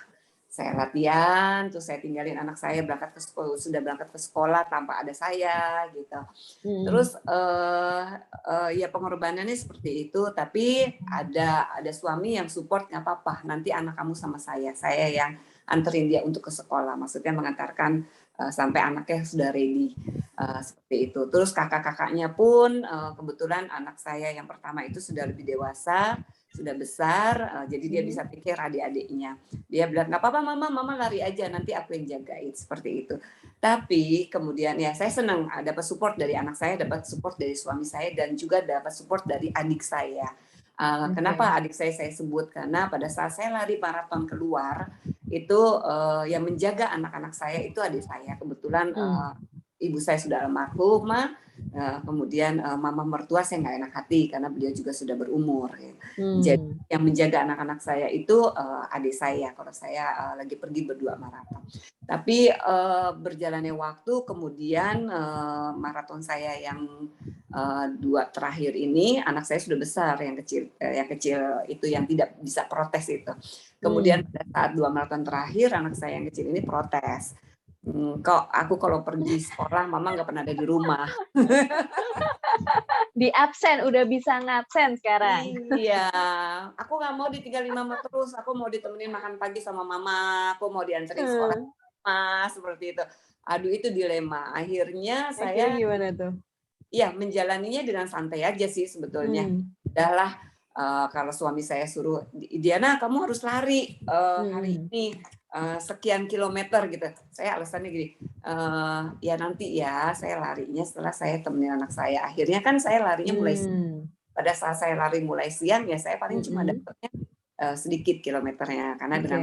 Saya latihan, terus saya tinggalin anak saya sudah berangkat ke sekolah tanpa ada saya gitu. Terus ya pengorbanannya seperti itu, tapi ada suami yang support, nggak apa-apa, nanti anak kamu sama saya yang anterin dia untuk ke sekolah, maksudnya mengantarkan sampai anaknya sudah ready, seperti itu. Terus kakak-kakaknya pun kebetulan anak saya yang pertama itu sudah lebih dewasa, sudah besar, jadi dia bisa pikir adik-adiknya. Dia bilang, nggak apa-apa mama lari aja, nanti aku yang jagain, seperti itu. Tapi kemudian ya saya senang dapat support dari anak saya, dapat support dari suami saya, dan juga dapat support dari adik saya. Kenapa adik saya sebut? Karena pada saat saya lari maraton keluar, itu yang menjaga anak-anak saya itu adik saya. Kebetulan ibu saya sudah almarhumah, kemudian mama mertua saya nggak enak hati karena beliau juga sudah berumur. Ya. Jadi yang menjaga anak-anak saya itu adik saya kalau saya lagi pergi berdua maraton. Tapi berjalannya waktu, kemudian maraton saya yang 2 terakhir ini, anak saya sudah besar, yang kecil itu yang tidak bisa protes itu. Kemudian pada saat 2 maraton terakhir, anak saya yang kecil ini protes. Kok aku kalau pergi sekolah mama nggak pernah ada di rumah. Di absen, udah bisa ngabsen sekarang. Iya, aku nggak mau ditinggalin mama terus, aku mau ditemenin makan pagi sama mama, aku mau dianterin sekolah mama, seperti itu. Aduh, itu dilema. Akhirnya saya gimana tuh? Ya menjalaninya dengan santai aja sih sebetulnya. Udahlah, kalau suami saya suruh, Diana kamu harus lari hari ini sekian kilometer gitu. Saya alasannya gini, ya nanti ya saya larinya setelah saya temenin anak saya. Akhirnya kan saya larinya mulai pada saat saya lari mulai siang ya saya paling cuma dapatnya sedikit kilometernya karena dengan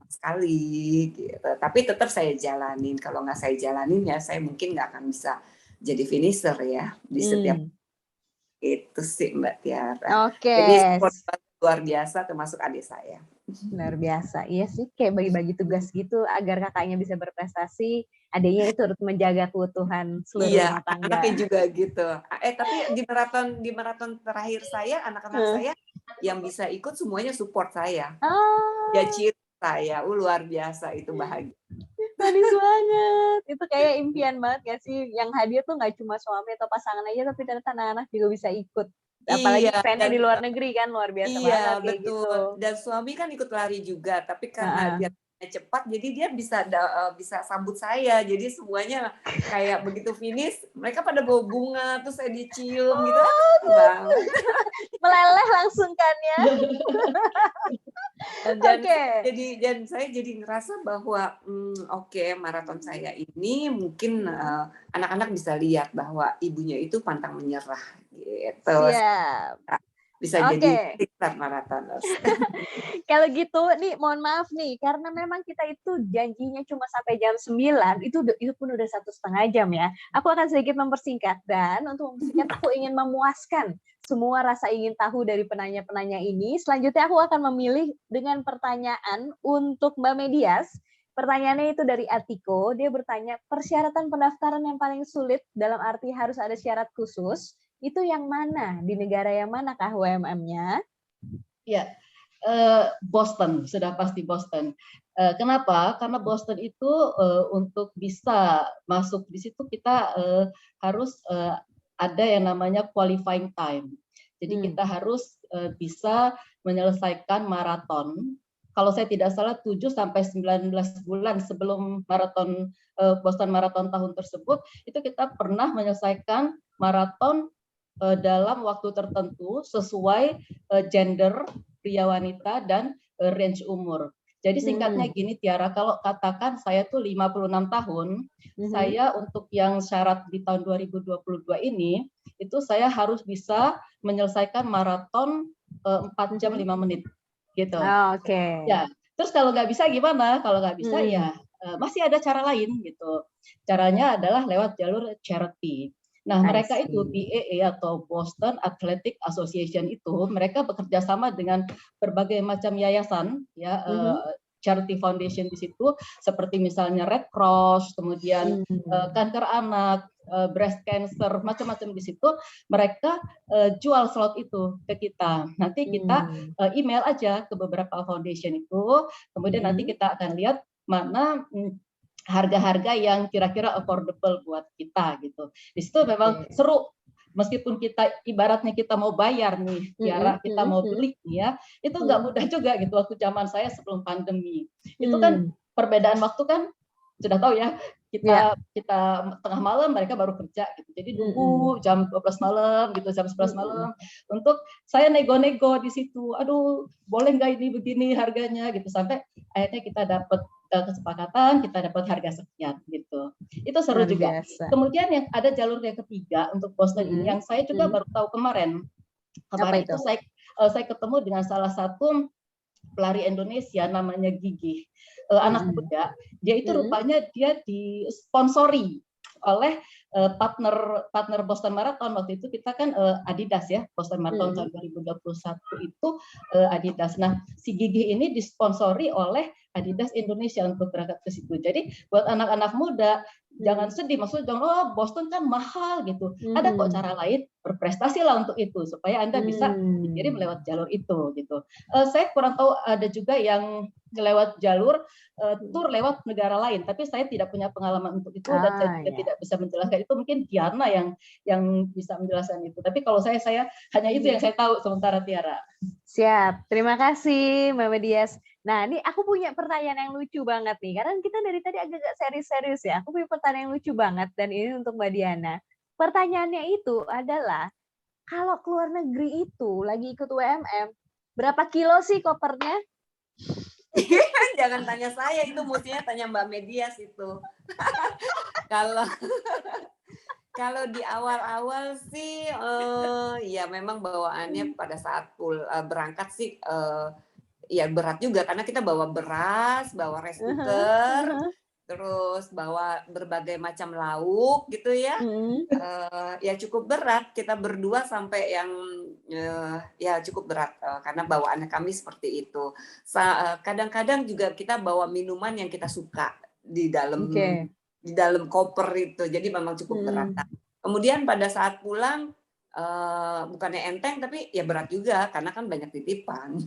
sekali gitu. Tapi tetap saya jalanin. Kalau nggak saya jalanin ya saya mungkin nggak akan bisa jadi finisher ya di setiap itu sih Mbak Tiara. Jadi luar biasa termasuk adik saya. Luar biasa, iya sih kayak bagi-bagi tugas gitu agar kakaknya bisa berprestasi. adanya itu turut menjaga keutuhan seluruh Iya, rumah tangga. anaknya juga gitu. Tapi di maraton terakhir saya, anak-anak saya yang bisa ikut semuanya support saya. Ya cheer saya, luar biasa itu bahagia. Manis banget. Itu kayak impian banget gak sih? Yang hadir tuh nggak cuma suami atau pasangan aja, tapi ternyata anak-anak juga bisa ikut. Apalagi Iya, eventnya di luar negeri kan, luar biasa banget iya, kayak betul. gitu. Dan suami kan ikut lari juga, tapi karena dia cepat, jadi dia bisa sambut saya. Jadi semuanya kayak begitu finish, mereka pada bawa bunga, terus saya dicium gitu. Banget. Meleleh langsung kan ya. Dan saya jadi ngerasa bahwa oke, maraton saya ini mungkin anak-anak bisa lihat bahwa ibunya itu pantang menyerah gitu. Siap. Bisa jadi tiktok maratoners. Kalau gitu nih mohon maaf nih, karena memang kita itu janjinya cuma sampai jam 9, itu pun udah 1,5 jam ya. Aku akan sedikit mempersingkat, dan untuk mempersingkat aku ingin memuaskan semua rasa ingin tahu dari penanya-penanya ini. Selanjutnya aku akan memilih dengan pertanyaan untuk Mbak Medias. Pertanyaannya itu dari Atiko, dia bertanya, persyaratan pendaftaran yang paling sulit dalam arti harus ada syarat khusus, itu yang mana? Di negara yang manakah UMM-nya? Ya, Boston, sudah pasti Boston. Kenapa? Karena Boston itu untuk bisa masuk di situ kita harus ada yang namanya qualifying time. Jadi kita harus bisa menyelesaikan maraton. Kalau saya tidak salah 7 sampai 19 bulan sebelum maraton Boston Marathon tahun tersebut, itu kita pernah menyelesaikan maraton dalam waktu tertentu sesuai gender, pria wanita, dan range umur. Jadi singkatnya gini Tiara, kalau katakan saya tuh 56 tahun, saya untuk yang syarat di tahun 2022 ini, itu saya harus bisa menyelesaikan maraton 4 jam 5 menit. Gitu. Ya, terus kalau nggak bisa gimana? Kalau nggak bisa ya masih ada cara lain gitu. Caranya adalah lewat jalur charity. Nah, mereka itu BAA atau Boston Athletic Association itu mereka bekerja sama dengan berbagai macam yayasan ya, charity foundation di situ seperti misalnya Red Cross, kemudian kanker anak, breast cancer, macam-macam di situ mereka jual slot itu ke kita. Nanti kita email aja ke beberapa foundation itu, kemudian nanti kita akan lihat mana harga-harga yang kira-kira affordable buat kita gitu. Di situ memang seru, meskipun kita ibaratnya kita mau bayar nih, Tiara, kita mau beli nih ya, itu nggak mudah juga gitu waktu zaman saya sebelum pandemi. Itu kan perbedaan waktu kan sudah tahu ya, kita tengah malam, mereka baru kerja gitu. Jadi nunggu jam 12 malam gitu, jam 11 malam untuk saya nego-nego di situ. Aduh, boleh nggak ini begini harganya gitu, sampai akhirnya kita dapat kesepakatan, kita dapat harga sekian gitu. Itu seru juga. Kemudian yang ada jalur yang ketiga untuk Boston ini yang saya juga baru tahu kemarin. Kemarin itu saya ketemu dengan salah satu pelari Indonesia namanya Gigi, anak muda. Dia itu rupanya dia disponsori oleh partner Boston Marathon. Waktu itu kita kan Adidas ya, Boston Marathon tahun 2021 itu Adidas. Nah, si Gigi ini disponsori oleh Adidas Indonesia untuk berangkat ke situ. Jadi buat anak-anak muda jangan sedih, maksudnya jangan oh Boston kan mahal gitu. Ada kok cara lain, berprestasi lah untuk itu supaya Anda bisa dikirim lewat jalur itu gitu. Saya kurang tahu ada juga yang lewat jalur tur lewat negara lain, tapi saya tidak punya pengalaman untuk itu dan saya juga tidak bisa menjelaskan itu. Mungkin Diana yang bisa menjelaskan itu. Tapi kalau saya hanya itu yang saya tahu sementara Tiara. Siap, terima kasih Mbak Medias. Nah, ini aku punya pertanyaan yang lucu banget nih, karena kita dari tadi agak-agak serius-serius ya. Aku punya pertanyaan yang lucu banget, dan ini untuk Mbak Diana. Pertanyaannya itu adalah, kalau keluar negeri itu lagi ikut UMM, berapa kilo sih kopernya? Jangan tanya saya, itu mestinya tanya Mbak Medias itu. Kalau di awal-awal sih, ya memang bawaannya pada saat berangkat sih, ya berat juga karena kita bawa beras, bawa rice cooker, terus bawa berbagai macam lauk gitu ya. Ya cukup berat, kita berdua sampai yang ya cukup berat karena bawaannya kami seperti itu. Kadang-kadang juga kita bawa minuman yang kita suka di dalam di dalam koper itu. Jadi memang cukup berat. Nah, kemudian pada saat pulang bukannya enteng tapi ya berat juga karena kan banyak titipan.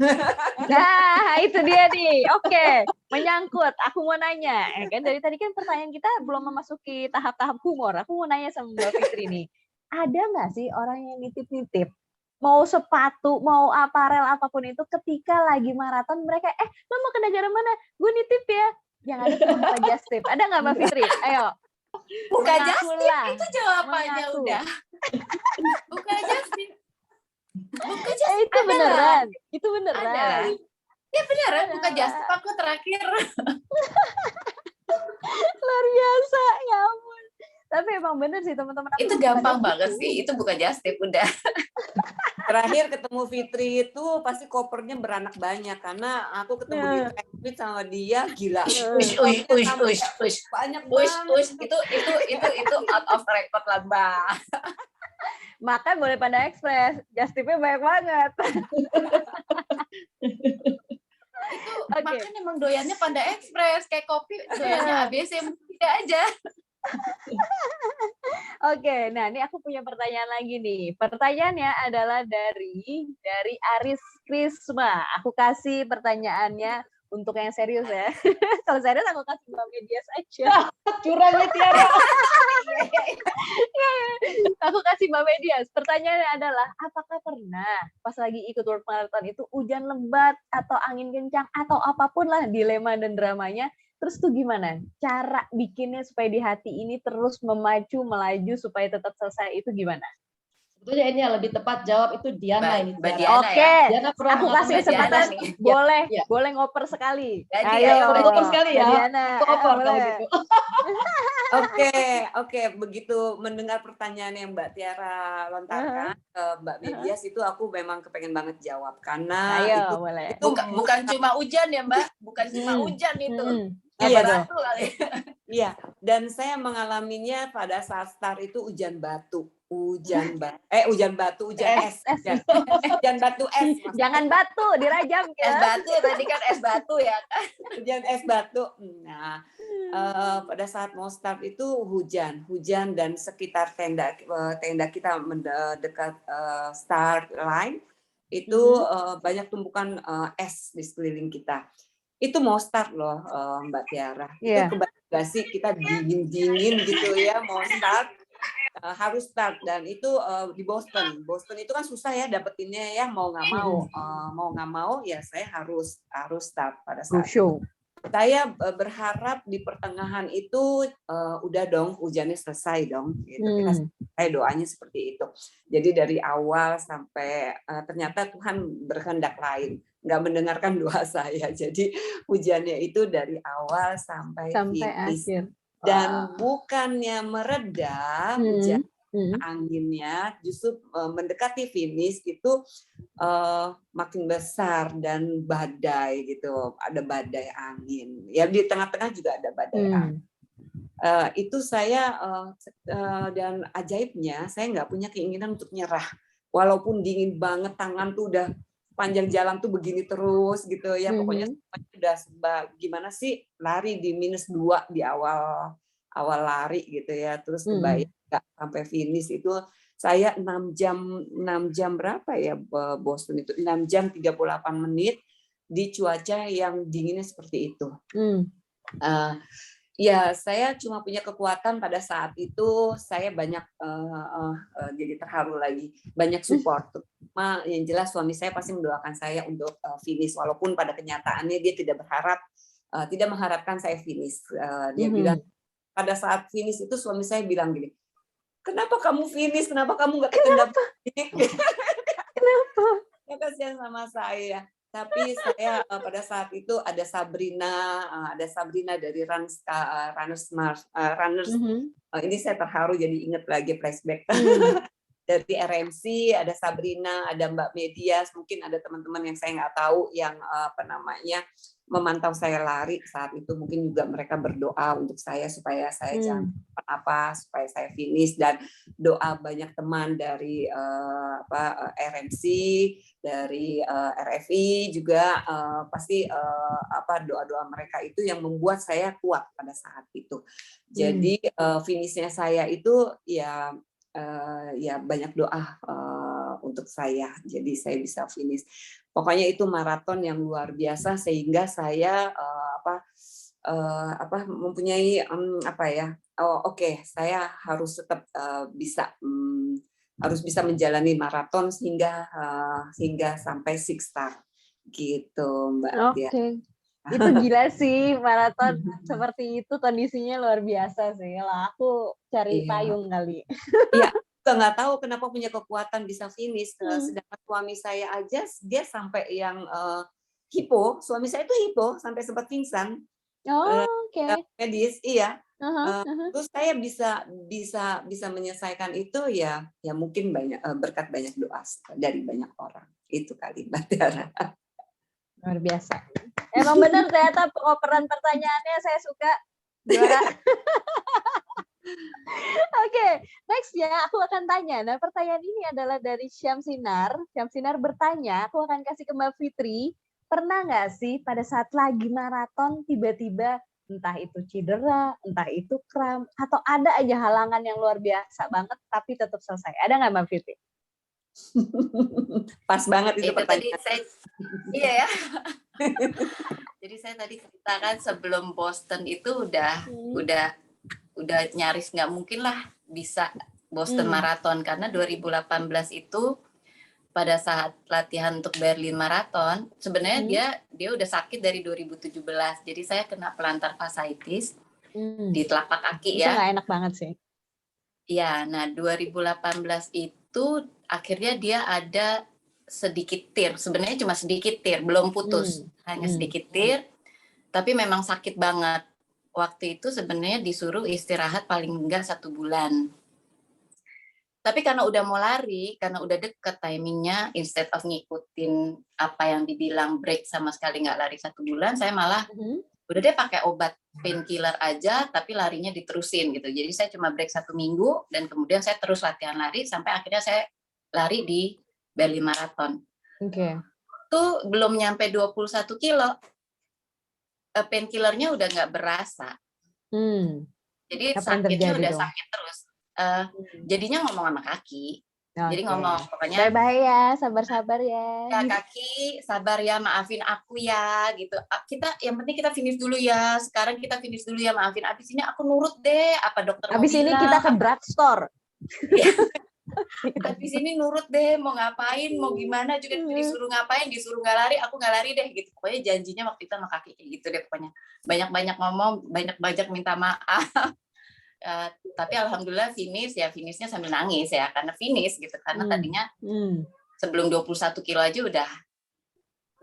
Nah, itu dia nih. Oke, menyangkut. Aku mau nanya, kan dari tadi kan pertanyaan kita belum memasuki tahap-tahap humor. Aku mau nanya sama Mbak Fitri nih. Ada nggak sih orang yang nitip-nitip? Mau sepatu, mau aparel apapun itu, ketika lagi maraton mereka, lo mau ke negara mana? Gue nitip ya. Yang ada cuma buka just tip. Ada nggak Mbak Fitri? Ayo. Buka just tip, Mengakulah. itu jawabannya Mengaku. udah. Buka just tip. Buka just tip. Itu beneran. Itu Ada. beneran. Ya beneran, buka just tip aku terakhir. Luar biasa, ya ampun. Tapi emang bener sih teman-teman. Aku Itu juga gampang pada banget gitu. sih, itu buka just tip udah. Terakhir ketemu Fitri itu pasti kopernya beranak banyak karena aku ketemu di transit sama dia gila. Ush. Banyak Ush, banget. itu out of record lah, Mbak. Makan boleh Panda Express, just tipnya banyak banget. Itu Oke. makan emang doyannya Panda Express, kayak kopi doyannya ABC tidak aja. Oke, nah ini aku punya pertanyaan lagi nih. Pertanyaannya adalah dari Aris Krisma. Aku kasih pertanyaannya untuk yang serius ya. Kalau serius aku kasih Mbak Medias aja. Curangnya Tiara. Aku kasih Mbak Medias. Pertanyaannya adalah, apakah pernah pas lagi ikut World Marathon itu hujan lebat atau angin kencang atau apapun lah dilema dan dramanya, terus tuh gimana cara bikinnya supaya di hati ini terus memacu, melaju supaya tetap selesai itu gimana? Sebetulnya ini yang lebih tepat jawab itu Diana ini. Mbak Tiara. Diana Oke, ya. Diana pernah aku kasih mengalami kesempatan Diana nih. boleh Ya. boleh ngoper sekali. Jadi, Ayo, boleh ngoper sekali ya. Mbak Diana. Koper kalau Boleh. gitu. Oke. Begitu mendengar pertanyaan yang Mbak Tiara lontarkan ke Mbak Medias itu aku memang kepengen banget jawab karena Ayo, itu boleh. Bukan cuma hujan ya, Mbak. Bukan cuma hujan itu. Iya, Batu kali. Iya, dan saya mengalaminya pada saat start itu hujan batu, hujan batu, hujan es. Hujan batu es. maksudnya. Jangan batu, dirajam Es ya. batu tadi kan es batu ya kan. Hujan es batu. Nah, pada saat mau start itu hujan dan sekitar tenda kita mendekat start line itu banyak tumpukan es di sekeliling kita. Itu mau start loh Mbak Tiara. Iya. Itu kebayang sih kita dingin gitu ya mau start. Harus start dan itu di Boston. Boston itu kan susah ya dapetinnya ya mau nggak mau ya saya harus start pada saat itu. Saya berharap di pertengahan itu udah dong hujannya selesai dong. Gitu. Saya doanya seperti itu. Jadi dari awal sampai ternyata Tuhan berkehendak lain, nggak mendengarkan doa saya. Jadi hujannya itu dari awal sampai finish. Akhir. Dan bukannya mereda hujan anginnya, justru mendekati finish itu makin besar dan badai gitu, ada badai angin. Ya di tengah-tengah juga ada badai angin. Itu saya dan ajaibnya saya nggak punya keinginan untuk nyerah, walaupun dingin banget, tangan tuh udah panjang jalan tuh begini terus gitu ya, pokoknya udah gimana sih lari di -2 di awal lari gitu ya, terus kebayang nggak sampai finish itu saya 6 jam berapa ya Boston itu 6 jam 38 menit di cuaca yang dinginnya seperti itu. Ya saya cuma punya kekuatan pada saat itu, saya banyak jadi terharu lagi, banyak support. Yang jelas suami saya pasti mendoakan saya untuk finish, walaupun pada kenyataannya dia tidak mengharapkan saya finish. Dia bilang pada saat finish itu suami saya bilang gini, kenapa kamu finish? Kenapa kamu nggak ketendap? Kenapa? Ya kasihan sama saya. Tapi saya pada saat itu ada Sabrina dari Runners. Ini saya terharu jadi ingat lagi flashback. dari RMC, ada Sabrina, ada Mbak Medias, mungkin ada teman-teman yang saya nggak tahu yang memantau saya lari saat itu, mungkin juga mereka berdoa untuk saya supaya saya jangan apa, supaya saya finish, dan doa banyak teman dari RMC, dari RFI juga pasti doa-doa mereka itu yang membuat saya kuat pada saat itu. Jadi finishnya saya itu ya banyak doa untuk saya, jadi saya bisa finish. Pokoknya itu maraton yang luar biasa sehingga saya mempunyai saya harus tetap harus bisa menjalani maraton hingga sampai 6 star gitu, Mbak. Oke. Itu gila sih, maraton seperti itu kondisinya luar biasa sih. Lah aku cari payung kali. Iya, nggak tahu kenapa punya kekuatan bisa finish. Sedangkan suami saya aja dia sampai yang hipo. Suami saya itu hipo sampai sempat pingsan. Medis, iya. Terus saya bisa menyelesaikan itu ya mungkin berkat banyak doa dari banyak orang. Itu kali, Mbak Tiara. Luar biasa. Emang benar ternyata pengoperan pertanyaannya saya suka. Juara. Oke, next ya aku akan tanya. Nah, pertanyaan ini adalah dari Syamsinar. Syamsinar bertanya, aku akan kasih ke Mbak Fitri. Pernah nggak sih pada saat lagi maraton tiba-tiba entah itu cedera, entah itu kram, atau ada aja halangan yang luar biasa banget tapi tetap selesai? Ada nggak Mbak Fitri? Pas banget itu pertanyaan. Iya ya. Jadi saya tadi ceritakan sebelum Boston itu udah nyaris nggak mungkin lah bisa Boston Marathon, karena 2018 itu pada saat latihan untuk Berlin Marathon sebenarnya dia udah sakit dari 2017. Jadi saya kena plantar fasciitis di telapak kaki ya. Itu nggak enak banget sih. Iya, nah 2018 itu akhirnya dia ada sedikit tir, sebenarnya cuma sedikit tir, belum putus, hanya sedikit tir, tapi memang sakit banget. Waktu itu sebenarnya disuruh istirahat paling enggak 1 bulan. Tapi karena udah mau lari, karena udah deket timingnya, instead of ngikutin apa yang dibilang break sama sekali nggak lari 1 bulan, saya malah udah deh pakai obat painkiller aja, tapi larinya diterusin gitu. Jadi saya cuma break 1 minggu, dan kemudian saya terus latihan lari sampai akhirnya saya lari di Berlin Marathon. Itu belum nyampe 21 kilo, painkillernya udah nggak berasa. Jadi sakitnya udah sakit terus. Jadinya ngomong sama kaki. Jadi ngomong pokoknya bye-bye ya, sabar-sabar ya. Ya kaki, sabar ya, maafin aku ya gitu. Yang penting kita finish dulu ya. Sekarang kita finish dulu ya, maafin. Abis ini aku nurut deh apa dokter abis ini bilang. Kita ke drugstore. Abis ini nurut deh, mau ngapain, mau gimana juga disuruh ngapain, disuruh nggak lari, aku nggak lari deh gitu. Pokoknya janjinya waktu itu sama kaki kayak gitu deh pokoknya. Banyak-banyak ngomong, banyak-banyak minta maaf. Tapi alhamdulillah finishnya sambil nangis ya, karena finish gitu, karena tadinya sebelum 21 kilo aja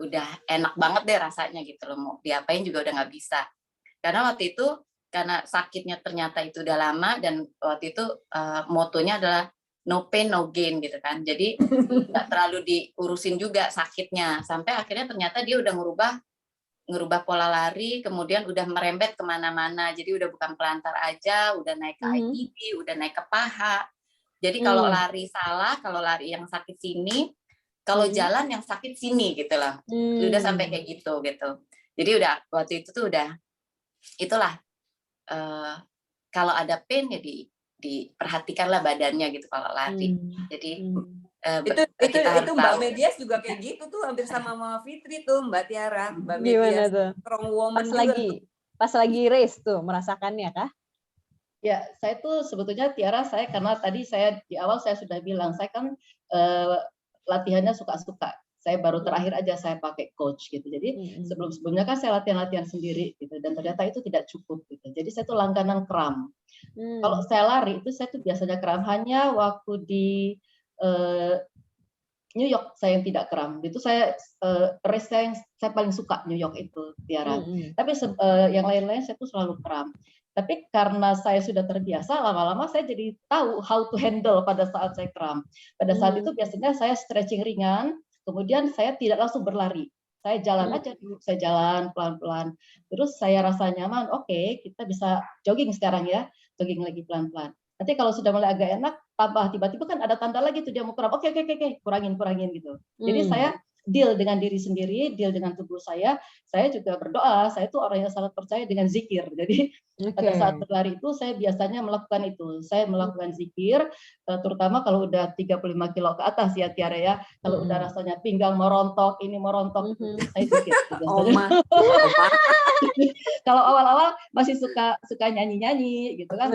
udah enak banget deh rasanya gitu loh, mau diapain juga udah nggak bisa, karena waktu itu karena sakitnya ternyata itu udah lama, dan waktu itu motonya adalah no pain no gain gitu kan, jadi nggak terlalu diurusin juga sakitnya, sampai akhirnya ternyata dia udah ngerubah pola lari, kemudian udah merembet kemana-mana, jadi udah bukan pelantar aja, udah naik ke ITB, udah naik ke paha. Jadi kalau lari salah, kalau lari yang sakit sini, kalau jalan yang sakit sini gitu loh. Udah sampai kayak gitu. Jadi udah waktu itu tuh udah itulah kalau ada pain ya diperhatikanlah badannya gitu kalau lari. Jadi itu Mbak Medias juga kayak gitu tuh, hampir sama Mama Fitri tuh Mbak Tiara. Mbak Medias strong woman pas lagi race tuh merasakannya kah? Ya, saya tuh sebetulnya Tiara, saya karena tadi saya di awal saya sudah bilang saya kan latihannya suka-suka. Saya baru terakhir aja saya pakai coach gitu. Jadi sebelum-sebelumnya kan saya latihan sendiri gitu, dan ternyata itu tidak cukup gitu. Jadi saya tuh langganan kram. Kalau saya lari itu saya tuh biasanya kram hanya waktu di New York saya yang tidak kram. Itu saya race saya paling suka New York itu, Tiara. Tapi yang lain-lain saya tuh selalu kram. Tapi karena saya sudah terbiasa, lama-lama saya jadi tahu how to handle pada saat saya kram. Pada saat itu biasanya saya stretching ringan, kemudian saya tidak langsung berlari. Saya jalan aja dulu, saya jalan pelan-pelan. Terus saya rasa nyaman, oke, kita bisa jogging sekarang ya, jogging lagi pelan-pelan. Nanti kalau sudah mulai agak enak, tambah tiba-tiba kan ada tanda lagi tuh dia mau kram. Oke, kurangin gitu. Jadi saya deal dengan diri sendiri, deal dengan tubuh saya juga berdoa. Saya tuh orang yang sangat percaya dengan zikir. Jadi pada saat berlari itu saya biasanya melakukan itu. Saya melakukan zikir, terutama kalau udah 35 kilo ke atas ya Tiara ya. Kalau udah rasanya pinggang merontok, ini merontok, saya zikir. Kalau awal-awal masih suka nyanyi-nyanyi gitu kan.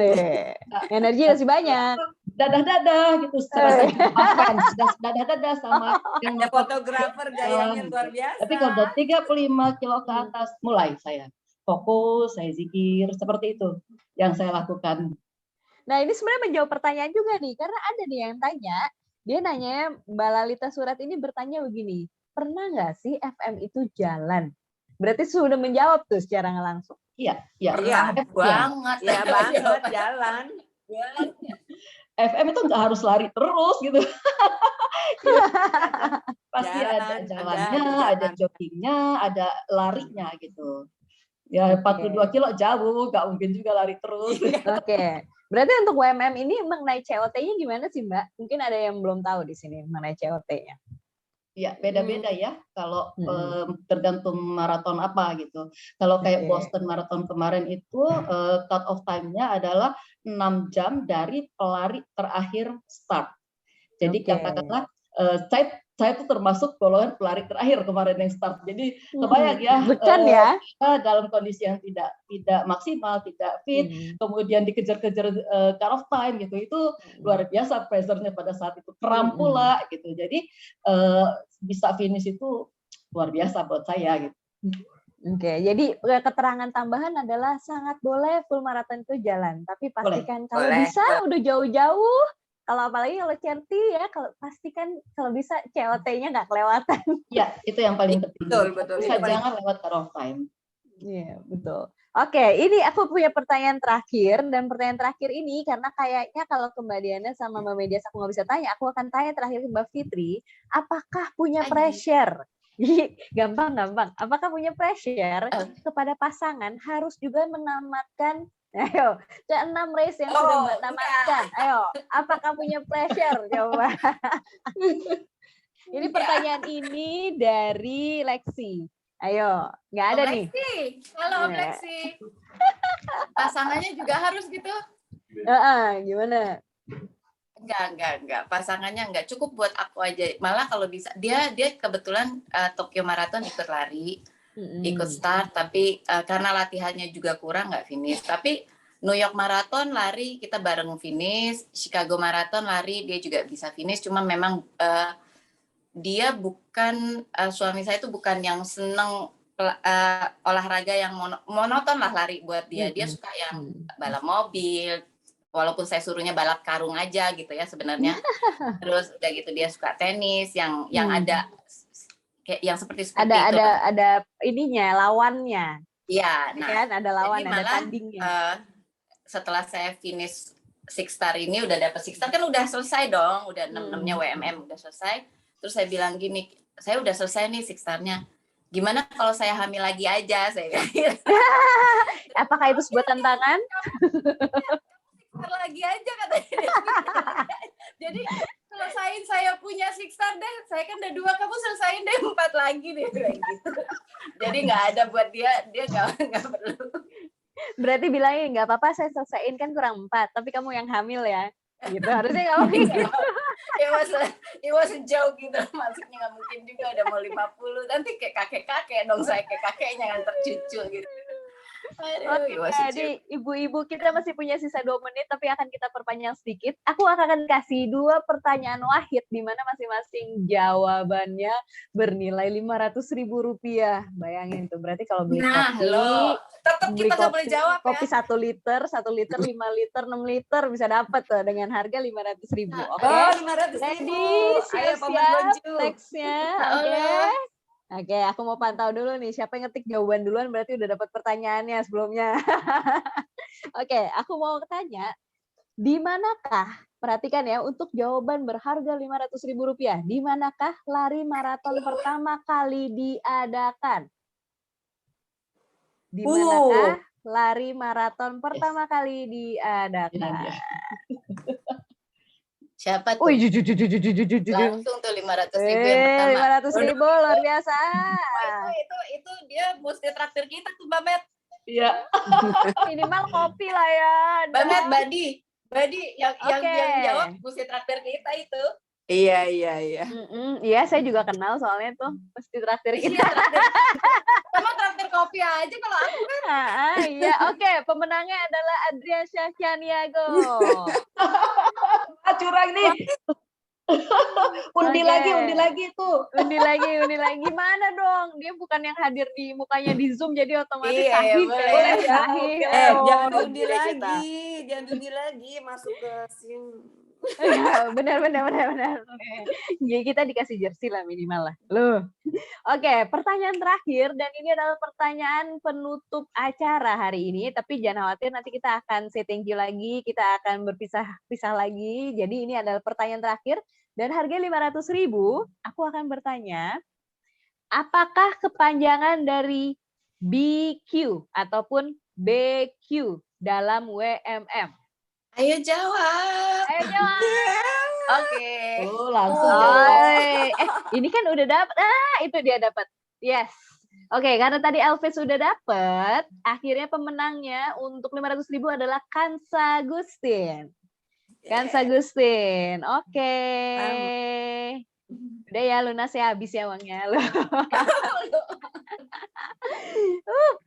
Energi masih banyak. Dadah gitu secara dadah sama yang fotografer gayanya luar biasa. Tapi kalau udah 35 kilo ke atas mulai saya fokus, saya zikir, seperti itu yang saya lakukan. Nah, ini sebenarnya menjawab pertanyaan juga nih, karena ada nih yang tanya, dia nanya Mbak Lalita Surat ini bertanya begini, pernah nggak sih FM itu jalan? Berarti sudah menjawab tuh secara nggak langsung. Iya, banget. Iya banget jalan. FM itu nggak harus lari terus gitu. Pasti ada jalannya, ada joggingnya, ada larinya gitu. Ya 42 kilo jauh, nggak mungkin juga lari terus. Oke. Berarti untuk WMM ini mengenai COT-nya gimana sih Mbak? Mungkin ada yang belum tahu di sini mengenai COT-nya. Ya, beda-beda ya. Kalau tergantung maraton apa gitu. Kalau kayak Boston Marathon kemarin itu cut off time-nya adalah 6 jam dari pelari terakhir start. Jadi katakanlah saya itu termasuk golongan pelari terakhir kemarin yang start. Jadi kebayang ya, dalam kondisi yang tidak maksimal, tidak fit, kemudian dikejar-kejar cut off time gitu, itu luar biasa pressure-nya pada saat itu, kram pula gitu. Jadi bisa finish itu luar biasa buat saya gitu. Oke, jadi keterangan tambahan adalah sangat boleh full marathon itu jalan, tapi pastikan kalau bisa udah jauh-jauh. Kalau apalagi kalau charity ya, kalau pastikan kalau bisa COT-nya nggak kelewatan. Ya, itu yang paling penting. Betul. Bisa jangan lewat cut off time. Iya, betul. Oke, ini aku punya pertanyaan terakhir, dan pertanyaan terakhir ini karena kayaknya kalau ke Mbak Diana sama Mbak Medias aku nggak bisa tanya, aku akan tanya terakhir ke Mbak Fitri, apakah punya pressure? Gampang. Apakah punya pressure kepada pasangan harus juga menamatkan ke-6 race yang sudah Mbak tamatkan? Ayo, apakah punya pressure? Coba. Ini pertanyaan ini dari Lexi. Ayo, nggak ada nih. Halo Lexi. Pasangannya juga harus gitu? Gimana? Enggak. Pasangannya enggak, cukup buat aku aja. Malah kalau bisa, dia kebetulan Tokyo Marathon ikut lari, ikut start, tapi karena latihannya juga kurang nggak finish. Tapi New York Marathon lari kita bareng finish, Chicago Marathon lari dia juga bisa finish. Cuma memang dia bukan suami saya itu bukan yang seneng olahraga yang monoton lah lari buat dia. Dia suka yang balap mobil. Walaupun saya suruhnya balap karung aja gitu ya sebenarnya. Terus udah gitu dia suka tenis yang ada kayak yang seperti itu. Ada ininya, lawannya. Iya, nah kan ada lawan, ada malah, tandingnya. Setelah saya finish Six Star ini udah dapet Six Star kan udah selesai dong, udah 6-6-nya WMM udah selesai. Terus saya bilang gini, saya udah selesai nih Six Star-nya. Gimana kalau saya hamil lagi aja, saya bilang. Apakah itu sebuah tantangan? Lagi aja katanya. Jadi selesain saya punya Six Star deh, saya kan udah 2, kamu selesain deh 4 lagi deh kayak gitu. Jadi nggak ada buat dia nggak perlu. Berarti bilangnya nggak apa-apa saya selesaiin kan kurang 4, tapi kamu yang hamil ya. Gitu harusnya nggak mungkin. It was a joke gitu, maksudnya nggak mungkin juga udah mau 50, nanti kayak kakek-kakek dong, saya kayak kakeknya nganter cucu gitu. Jadi ibu-ibu kita masih punya sisa 2 menit, tapi akan kita perpanjang sedikit. Aku akan kasih 2 pertanyaan wahid di mana masing-masing jawabannya bernilai Rp500.000. Bayangin tuh, berarti kalau beli kopi, tetap kita nggak boleh jawab kopi 1 liter, 1 liter, 5 liter, 6 liter bisa dapat tuh dengan harga Rp500.000. Oke. Oh, Rp500.000. Jadi siap-siap teksnya. Oke. Oke, aku mau pantau dulu nih. Siapa yang ngetik jawaban duluan berarti udah dapat pertanyaannya sebelumnya. Oke, aku mau tanya, di manakah, perhatikan ya, untuk jawaban berharga Rp500.000, di manakah lari maraton pertama kali diadakan? Di manakah lari maraton pertama kali diadakan? Siapa tuh? Langsung tuh 500.000 yang pertama. 500.000 luar biasa. Itu dia mesti traktir kita tuh, Mbak Met. Iya. Minimal kopi lah ya. Mbak Met, Badi yang jawab mesti traktir kita itu. Iya. Iya, saya juga kenal soalnya tuh mesti traktir kita. Iya, traktir. Sama traktir kopi aja kalau aku kan. Iya, oke. Pemenangnya adalah Adrian Syahkianiago. Curang nih. Undi lagi tuh. Undi lagi. Mana dong? Dia bukan yang hadir di mukanya di Zoom jadi otomatis Iya, sahih. boleh. Sahih. Jangan undi lagi, masuk ke sini. Benar. Jadi kita dikasih jersey lah minimal lah. Loh. Oke, pertanyaan terakhir dan ini adalah pertanyaan penutup acara hari ini. Tapi jangan khawatir, nanti kita akan say thank you lagi, kita akan berpisah lagi. Jadi ini adalah pertanyaan terakhir dan harga 500.000. Aku akan bertanya, apakah kepanjangan dari BQ ataupun BQ dalam WMM? Ayo jawab. Oke. Langsung jawab. Ini kan udah dapat. Itu dia dapat. Yes. Oke, karena tadi Elvis sudah dapat, akhirnya pemenangnya untuk 500.000 adalah Kansa Gustin. Kansa Gustin. Oke. Udah ya, lunas ya, habis ya uangnya.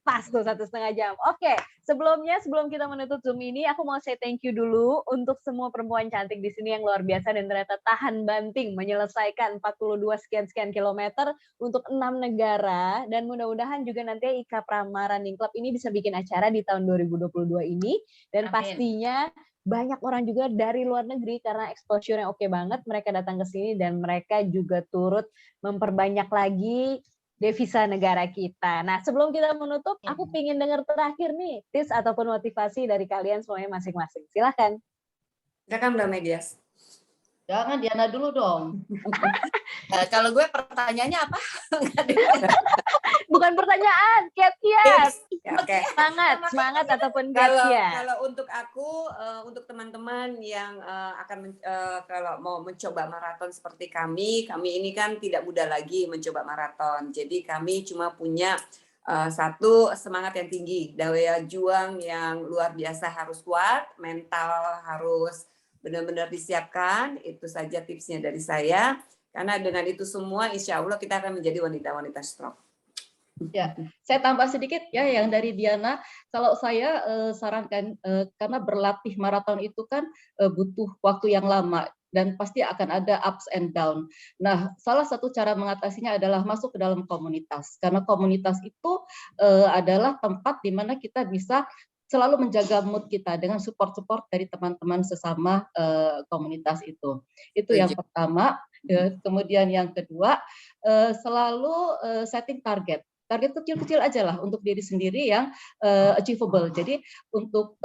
Pas tuh 1,5 jam. Oke, sebelum kita menutup Zoom ini, aku mau say thank you dulu untuk semua perempuan cantik di sini yang luar biasa dan ternyata tahan banting menyelesaikan 42 sekian kilometer untuk 6 negara dan mudah-mudahan juga nanti Ika Prama Running Club ini bisa bikin acara di tahun 2022 ini dan pastinya banyak orang juga dari luar negeri karena exposure-nya oke banget, mereka datang ke sini dan mereka juga turut memperbanyak lagi devisa negara kita. Nah, sebelum kita menutup, aku pengen dengar terakhir nih, tips ataupun motivasi dari kalian semuanya masing-masing. Silakan. Silakan Mbak Medias. Jangan Diana dulu dong. Kalau gue pertanyaannya apa? Bukan pertanyaan, kiat-kiat. Oke. Semangat ataupun kiat-kiat. Kalau untuk aku, untuk teman-teman yang kalau mau mencoba maraton seperti kami ini kan tidak mudah lagi mencoba maraton. Jadi kami cuma punya satu semangat yang tinggi, daya juang yang luar biasa harus kuat, mental harus benar-benar disiapkan. Itu saja tipsnya dari saya. Karena dengan itu semua, insya Allah kita akan menjadi wanita-wanita strong. Ya, saya tambah sedikit ya yang dari Diana. Kalau saya sarankan karena berlatih maraton itu kan butuh waktu yang lama dan pasti akan ada ups and down. Nah, salah satu cara mengatasinya adalah masuk ke dalam komunitas. Karena komunitas itu adalah tempat di mana kita bisa selalu menjaga mood kita dengan support dari teman-teman sesama komunitas itu. Itu yang pertama. Kemudian yang kedua, selalu setting target. Target kecil-kecil aja lah untuk diri sendiri yang achievable. Jadi untuk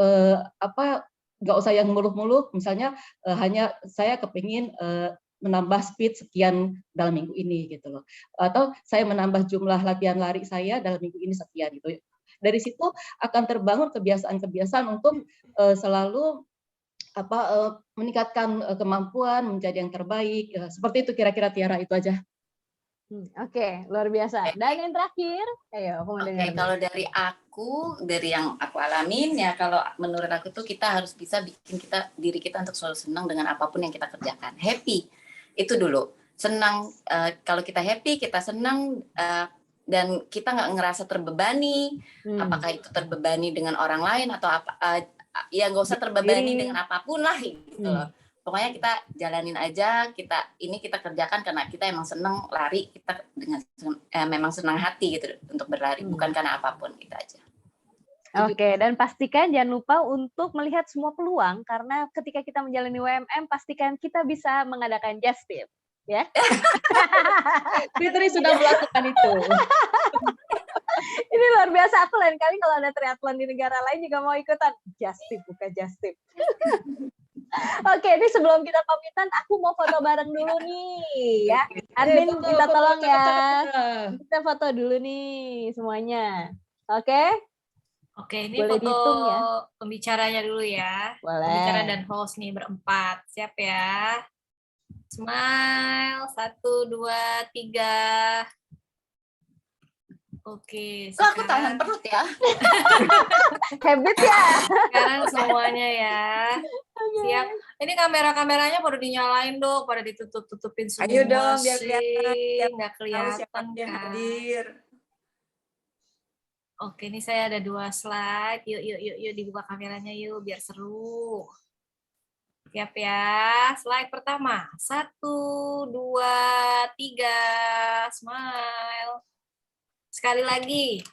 nggak usah yang muluk-muluk. Misalnya hanya saya kepingin menambah speed sekian dalam minggu ini gitu loh. Atau saya menambah jumlah latihan lari saya dalam minggu ini sekian gitu. Dari situ akan terbangun kebiasaan-kebiasaan untuk selalu meningkatkan kemampuan menjadi yang terbaik. Seperti itu kira-kira Tiara, itu aja. Oke, luar biasa. Dan yang terakhir, ayo aku mau dengar. Kalau dari yang aku alamin ya, kalau menurut aku tuh kita harus bisa bikin diri kita untuk selalu senang dengan apapun yang kita kerjakan. Happy itu dulu. Senang, kalau kita happy, kita senang dan kita nggak ngerasa terbebani. Apakah itu terbebani dengan orang lain atau apa? Ya nggak usah terbebani dengan apapun lah gitu loh. Pokoknya kita jalanin aja, kita kerjakan karena kita emang seneng lari, kita dengan memang senang hati gitu untuk berlari, bukan karena apapun, gitu aja. Oke, dan pastikan jangan lupa untuk melihat semua peluang karena ketika kita menjalani WMM pastikan kita bisa mengadakan just tip. ya. Fitri sudah melakukan itu. Ini luar biasa, aku lain kali kalau ada triathlon di negara lain juga mau ikutan. Just tip, bukan just tip. Oke, ini sebelum kita pamitan, aku mau foto bareng dulu nih ya. Admin minta tolong ya. Kita foto dulu nih semuanya. Oke? Oke, ini Boleh foto dihitung ya? pembicaranya dulu ya. Boleh. Pembicara dan host nih berempat. Siap ya? Smile. 1, 2, 3. Oke. Kok aku tahan perut ya? Habit ya. Sekarang semuanya ya. Siap. Ini kamera-kameranya pada dinyalain dong, pada ditutup-tutupin semua. Ayo dong, biar kelihatan. Nggak Tahu kelihatan siapa yang kan. hadir. Oke, ini saya ada 2 slide. Yuk dibuka kameranya yuk, biar seru. Siap ya. Slide pertama. 1, 2, 3. Smile. Sekali lagi.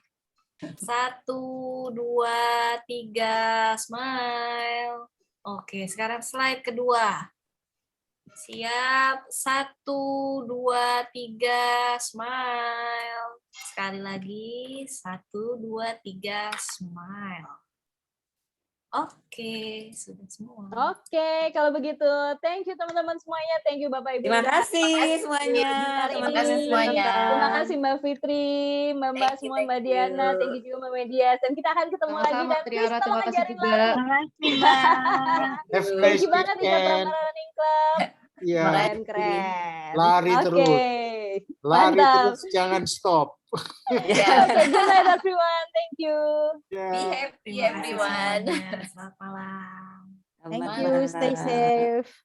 1, 2, 3. Smile. Oke, sekarang slide kedua. Siap. 1, 2, 3. Smile. Sekali lagi. 1, 2, 3. Smile. Oke, sudah semua. Oke, kalau begitu, thank you teman-teman semuanya, thank you Bapak Ibu. Terima kasih semuanya. Terima kasih semuanya. Terima kasih Mbak Fitri, Mbak Thank you, semua, thank Mbak Diana, you. thank you juga Mbak Medias. Dan kita akan ketemu lagi Sama-sama, dan Triara, please terima tolong kasih ajarin juga. lari. Makasih, Mbak. Have a Thank nice you banget Ika weekend. Pramana Running Club. Iya, Keren. Lari Oke, terus. Lari mantap. terus, jangan stop. Oke, good night everyone. Thank you. Be Ya. happy Terima kasih everyone. semuanya. Selamat malam. Thank Selamat you. Stay malam. safe.